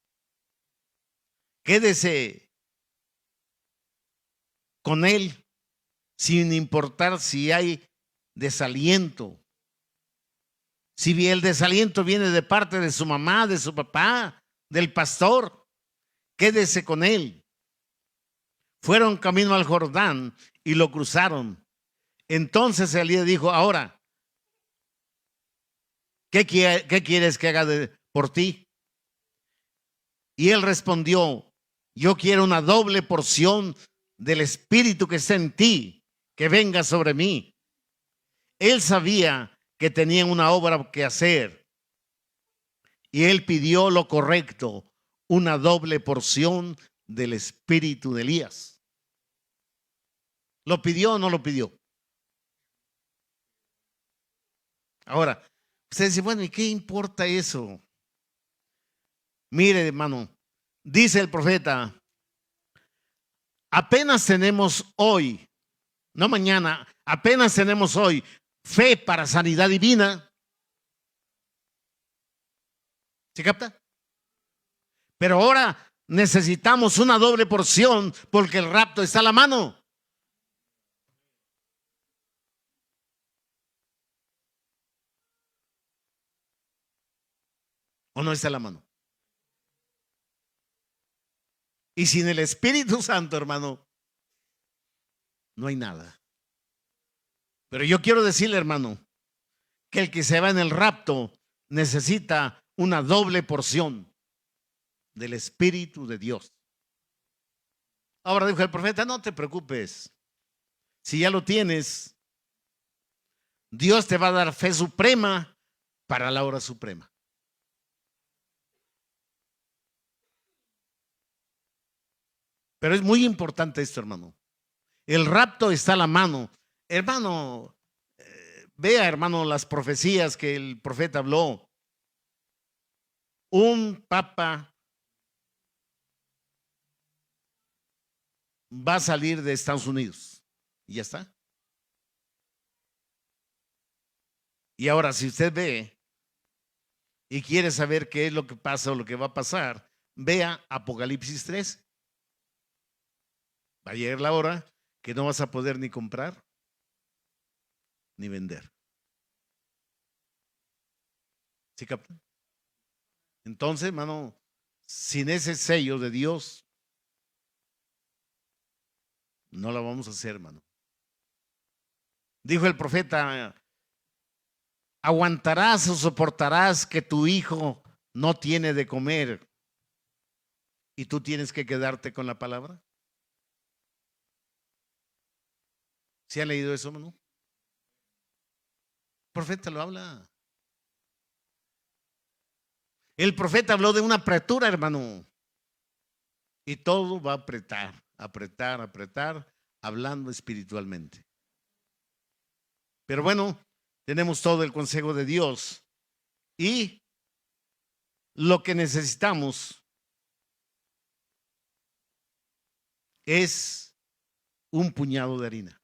Quédese con él sin importar si hay desaliento. Si el desaliento viene de parte de su mamá, de su papá, del pastor, quédese con él. Fueron camino al Jordán y lo cruzaron. Entonces Elías dijo, ahora, ¿qué quieres que haga por ti? Y él respondió, yo quiero una doble porción del Espíritu que está en ti, que venga sobre mí. Él sabía que tenía una obra que hacer y él pidió lo correcto, una doble porción del Espíritu de Elías. ¿Lo pidió o no lo pidió? Ahora, usted dice, bueno, ¿y qué importa eso? Mire, hermano, dice el profeta, apenas tenemos hoy, no mañana, apenas tenemos hoy fe para sanidad divina. ¿Se capta? Pero ahora necesitamos una doble porción porque el rapto está a la mano. ¿O no está a la mano? Y sin el Espíritu Santo, hermano, no hay nada. Pero yo quiero decirle, hermano, que el que se va en el rapto necesita una doble porción del Espíritu de Dios. Ahora dijo el profeta, no te preocupes. Si ya lo tienes, Dios te va a dar fe suprema para la hora suprema. Pero es muy importante esto, hermano. El rapto está a la mano. Hermano, vea, hermano, las profecías que el profeta habló. Un papa va a salir de Estados Unidos. Y ya está. Y ahora, si usted ve y quiere saber qué es lo que pasa o lo que va a pasar, vea Apocalipsis 3. Va a llegar la hora que no vas a poder ni comprar ni vender. ¿Sí captan? Entonces, hermano, sin ese sello de Dios, no la vamos a hacer, hermano. Dijo el profeta, ¿aguantarás o soportarás que tu hijo no tiene de comer y tú tienes que quedarte con la palabra? ¿Sí ha leído eso, hermano? El profeta lo habla. El profeta habló de una apretura, hermano. Y todo va a apretar, apretar, apretar, hablando espiritualmente. Pero bueno, tenemos todo el consejo de Dios. Y lo que necesitamos es un puñado de harina.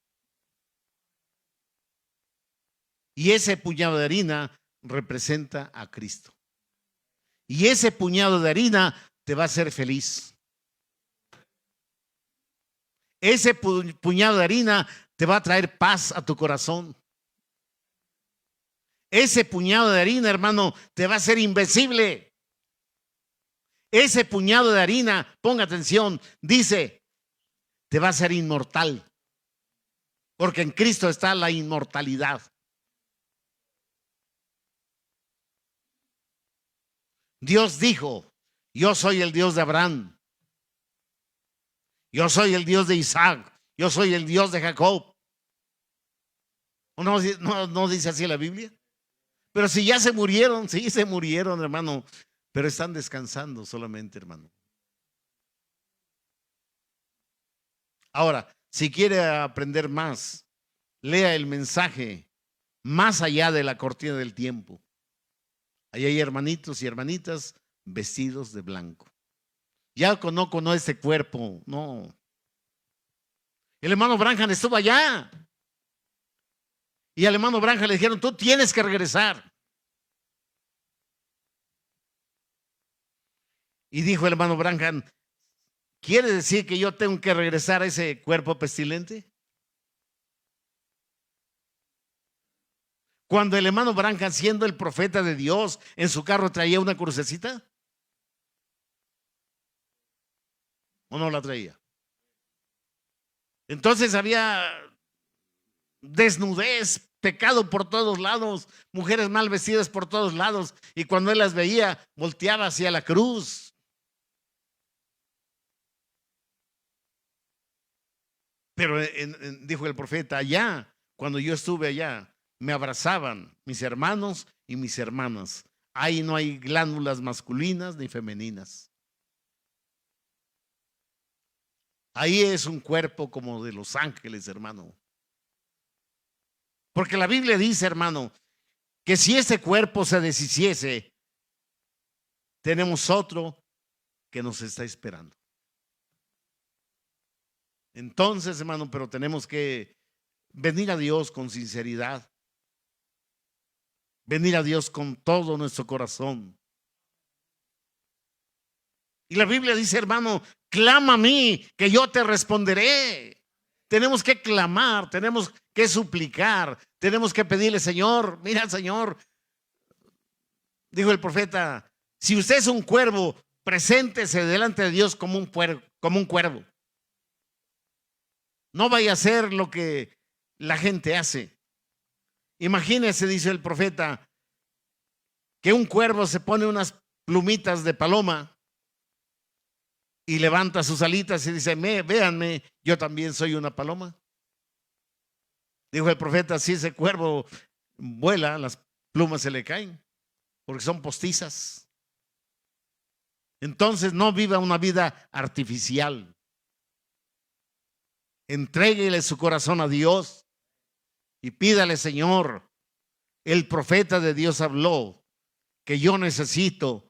Y ese puñado de harina representa a Cristo. Y ese puñado de harina te va a hacer feliz. Ese puñado de harina te va a traer paz a tu corazón. Ese puñado de harina, hermano, te va a hacer invencible. Ese puñado de harina, ponga atención, dice, te va a hacer inmortal. Porque en Cristo está la inmortalidad. Dios dijo, yo soy el Dios de Abraham, yo soy el Dios de Isaac, yo soy el Dios de Jacob. ¿No dice así la Biblia? Pero si ya se murieron, sí se murieron, hermano, pero están descansando solamente, hermano. Ahora, si quiere aprender más, lea el mensaje Más allá de la cortina del tiempo. Ahí hay hermanitos y hermanitas vestidos de blanco. Ya conozco no este cuerpo, no. El hermano Branham estuvo allá. Y al hermano Branham le dijeron, tú tienes que regresar. Y dijo el hermano Branham, ¿quiere decir que yo tengo que regresar a ese cuerpo pestilente? Cuando el hermano Branham, siendo el profeta de Dios, en su carro traía una crucecita. ¿O no la traía? Entonces había desnudez, pecado por todos lados, mujeres mal vestidas por todos lados. Y cuando él las veía, volteaba hacia la cruz. Pero dijo el profeta, allá, cuando yo estuve allá, me abrazaban mis hermanos y mis hermanas. Ahí no hay glándulas masculinas ni femeninas. Ahí es un cuerpo como de los ángeles, hermano. Porque la Biblia dice, hermano, que si ese cuerpo se deshiciese, tenemos otro que nos está esperando. Entonces, hermano, pero tenemos que venir a Dios con sinceridad. Venir a Dios con todo nuestro corazón. Y la Biblia dice, hermano, clama a mí, que yo te responderé. Tenemos que clamar, tenemos que suplicar, tenemos que pedirle, Señor, mira, Señor. Dijo el profeta, Si usted es un cuervo, preséntese delante de Dios como un cuervo. No vaya a hacer lo que la gente hace. Imagínese, dice el profeta, que un cuervo se pone unas plumitas de paloma y levanta sus alitas y dice, véanme, yo también soy una paloma. Dijo el profeta, si ese cuervo vuela, las plumas se le caen, porque son postizas. Entonces no viva una vida artificial. Entréguele su corazón a Dios y pídale, Señor, el profeta de Dios habló que yo necesito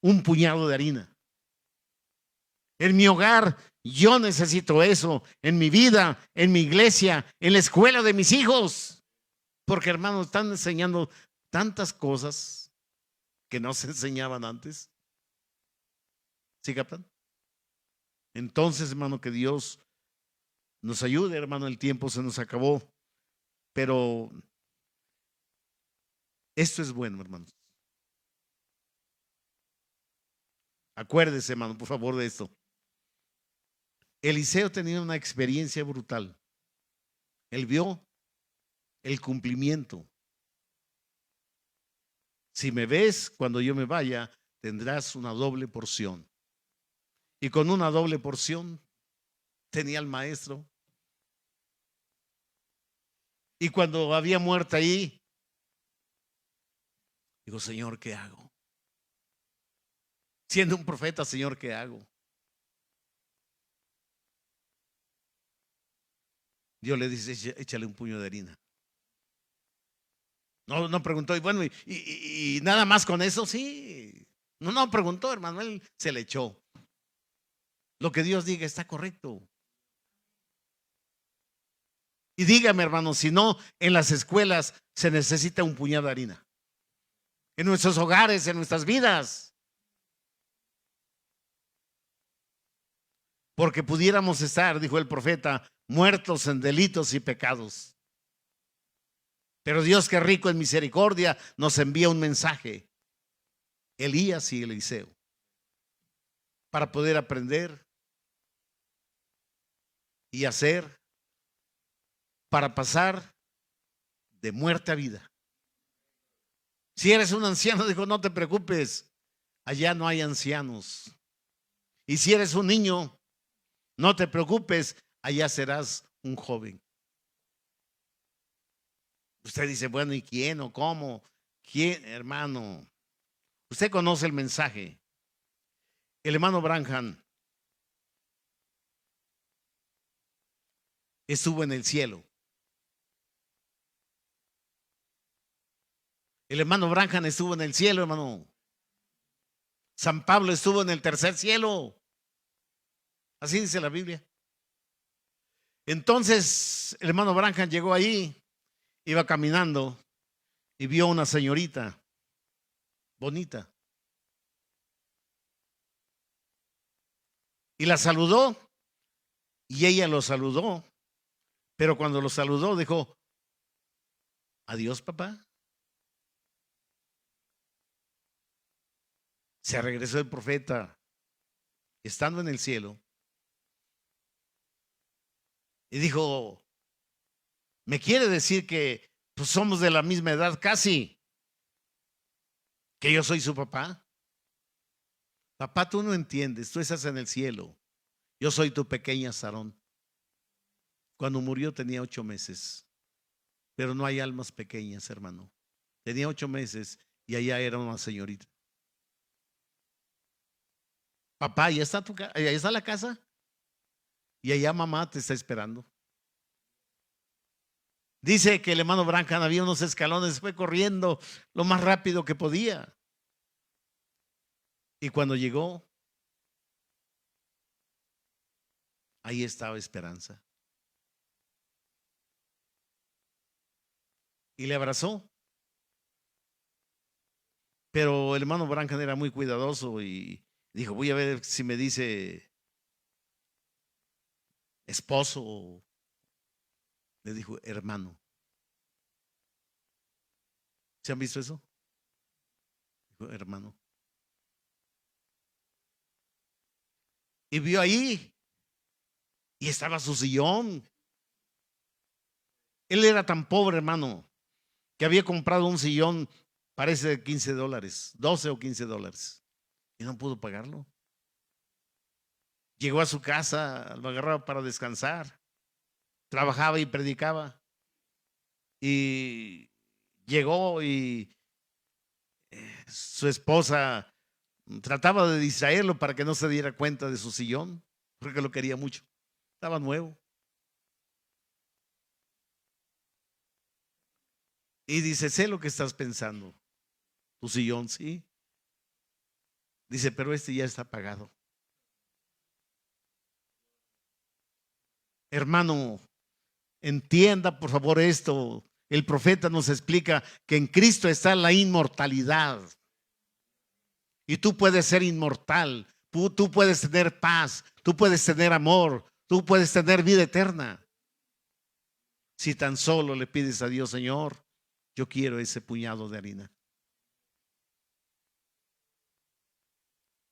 un puñado de harina. En mi hogar yo necesito eso, en mi vida, en mi iglesia, en la escuela de mis hijos. Porque, hermanos, están enseñando tantas cosas que no se enseñaban antes. ¿Sí captan? Entonces, hermano, que Dios nos ayude, hermano, el tiempo se nos acabó. Pero esto es bueno, hermanos. Acuérdese, hermano, por favor, de esto. Eliseo tenía una experiencia brutal. Él vio el cumplimiento. Si me ves cuando yo me vaya, tendrás una doble porción. Y con una doble porción tenía el maestro. Y cuando había muerto ahí, digo, Señor, ¿qué hago? Siendo un profeta, Señor, ¿qué hago? Dios le dice, échale un puño de harina. No preguntó, y bueno, y nada más con eso, sí. No preguntó, hermano, él se le echó. Lo que Dios diga está correcto. Y dígame, hermano, si no, en las escuelas se necesita un puñado de harina. En nuestros hogares, en nuestras vidas. Porque pudiéramos estar, dijo el profeta, muertos en delitos y pecados. Pero Dios, que es rico en misericordia, nos envía un mensaje. Elías y Eliseo. Para poder aprender y hacer, para pasar de muerte a vida. Si eres un anciano, dijo, no te preocupes, allá no hay ancianos. Y si eres un niño, no te preocupes, allá serás un joven. Usted dice, bueno, ¿y quién o cómo? ¿Quién, hermano? Usted conoce el mensaje. El hermano Branham estuvo en el cielo. El hermano Branham estuvo en el cielo, hermano. San Pablo estuvo en el tercer cielo. Así dice la Biblia. Entonces, el hermano Branham llegó ahí, iba caminando y vio una señorita bonita. Y la saludó y ella lo saludó. Pero cuando lo saludó dijo, adiós, papá. Se regresó el profeta, estando en el cielo, y dijo, ¿me quiere decir que pues, somos de la misma edad casi? ¿Que yo soy su papá? Papá, tú no entiendes, tú estás en el cielo. Yo soy tu pequeña Sarón. Cuando murió tenía 8 meses, pero no hay almas pequeñas, hermano. Tenía 8 meses y allá era una señorita. Papá, ¿ya está allá está la casa? Y allá mamá te está esperando. Dice que el hermano Branham había unos escalones, fue corriendo lo más rápido que podía. Y cuando llegó, ahí estaba Esperanza. Y le abrazó. Pero el hermano Branham era muy cuidadoso y dijo, voy a ver si me dice esposo. Le dijo, hermano. ¿Se han visto eso? hermano. Y vio ahí, y estaba su sillón. Él era tan pobre, hermano, que había comprado un sillón, parece de $15, 12 o $15, y no pudo pagarlo. Llegó a su casa, lo agarraba para descansar, trabajaba y predicaba. Y llegó y su esposa trataba de distraerlo para que no se diera cuenta de su sillón, porque lo quería mucho. Estaba nuevo. Y dice, sé lo que estás pensando. Tu sillón, sí. Dice, pero este ya está pagado. Hermano, entienda por favor esto. El profeta nos explica que en Cristo está la inmortalidad. Y tú puedes ser inmortal. Tú puedes tener paz. Tú puedes tener amor. Tú puedes tener vida eterna. Si tan solo le pides a Dios, Señor, yo quiero ese puñado de harina.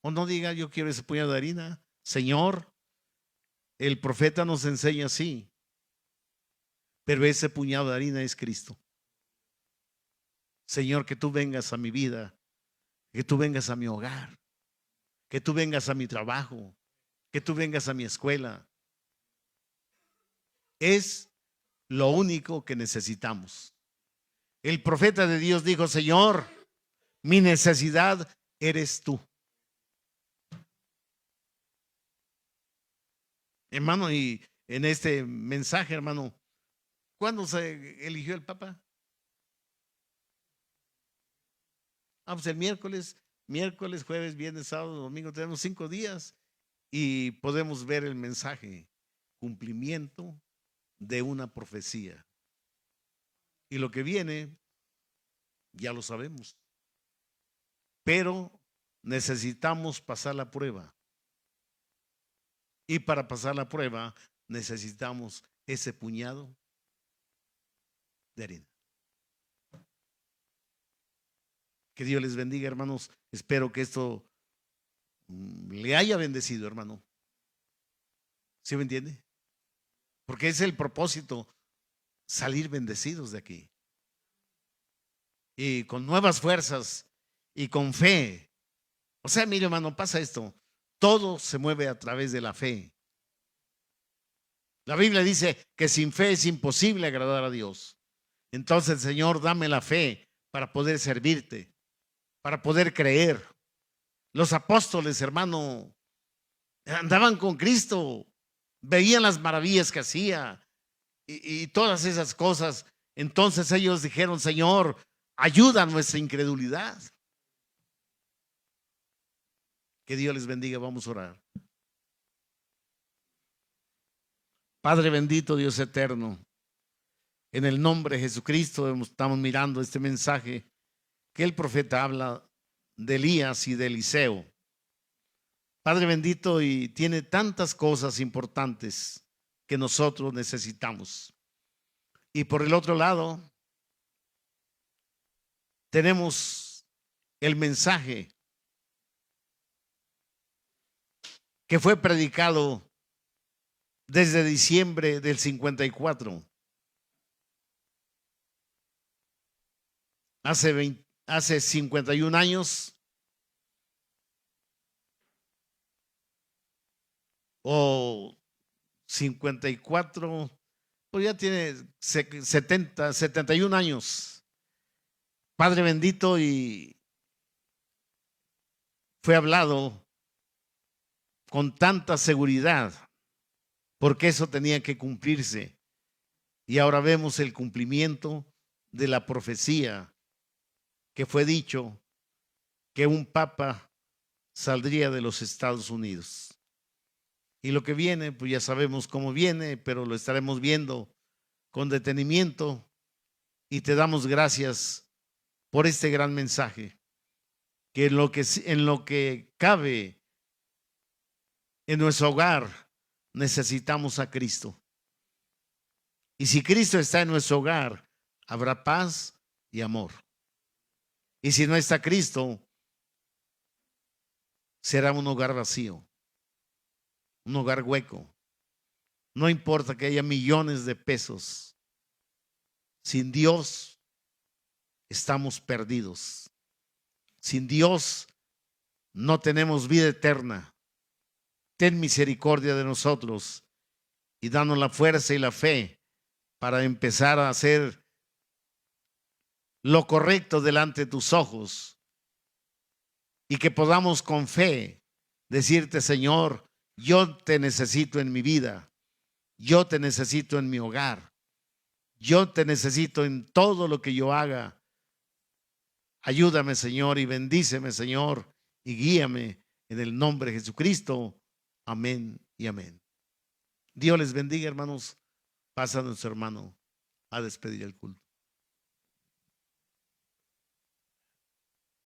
O no diga, yo quiero ese puñado de harina. Señor, el profeta nos enseña así. Pero ese puñado de harina es Cristo. Señor, que tú vengas a mi vida, que tú vengas a mi hogar, que tú vengas a mi trabajo, que tú vengas a mi escuela. Es lo único que necesitamos. El profeta de Dios dijo, Señor, mi necesidad eres tú. Hermano, y en este mensaje, hermano, ¿cuándo se eligió el Papa? Pues el miércoles, jueves, viernes, sábado, domingo, tenemos 5 días y podemos ver el mensaje, cumplimiento de una profecía. Y lo que viene, ya lo sabemos, pero necesitamos pasar la prueba. Y para pasar la prueba necesitamos ese puñado de harina. Que Dios les bendiga, hermanos. Espero que esto le haya bendecido, hermano. ¿Sí me entiende? Porque es el propósito, salir bendecidos de aquí. Y con nuevas fuerzas y con fe. O sea, mire, hermano, pasa esto. Todo se mueve a través de la fe. La Biblia dice que sin fe es imposible agradar a Dios. Entonces, Señor, dame la fe para poder servirte, para poder creer. Los apóstoles, hermano, andaban con Cristo, veían las maravillas que hacía y todas esas cosas. Entonces ellos dijeron, Señor, ayuda a nuestra incredulidad. Que Dios les bendiga, vamos a orar. Padre bendito, Dios eterno, en el nombre de Jesucristo estamos mirando este mensaje que el profeta habla de Elías y de Eliseo. Padre bendito, y tiene tantas cosas importantes que nosotros necesitamos. Y por el otro lado, tenemos el mensaje que fue predicado desde diciembre del 54. Hace 51 años o 54, pues ya tiene 71 años. Padre bendito, y fue hablado con tanta seguridad, porque eso tenía que cumplirse. Y ahora vemos el cumplimiento de la profecía que fue dicho, que un papa saldría de los Estados Unidos. Y lo que viene, pues ya sabemos cómo viene, pero lo estaremos viendo con detenimiento. Y te damos gracias por este gran mensaje, que en lo que cabe en nuestro hogar necesitamos a Cristo. Y si Cristo está en nuestro hogar, habrá paz y amor. Y si no está Cristo, será un hogar vacío, un hogar hueco. No importa que haya millones de pesos. Sin Dios estamos perdidos. Sin Dios no tenemos vida eterna. Ten misericordia de nosotros y danos la fuerza y la fe para empezar a hacer lo correcto delante de tus ojos y que podamos con fe decirte, Señor, yo te necesito en mi vida, yo te necesito en mi hogar, yo te necesito en todo lo que yo haga. Ayúdame, Señor, y bendíceme, Señor, y guíame en el nombre de Jesucristo. Amén y amén. Dios les bendiga, hermanos. Pasa a nuestro hermano a despedir el culto.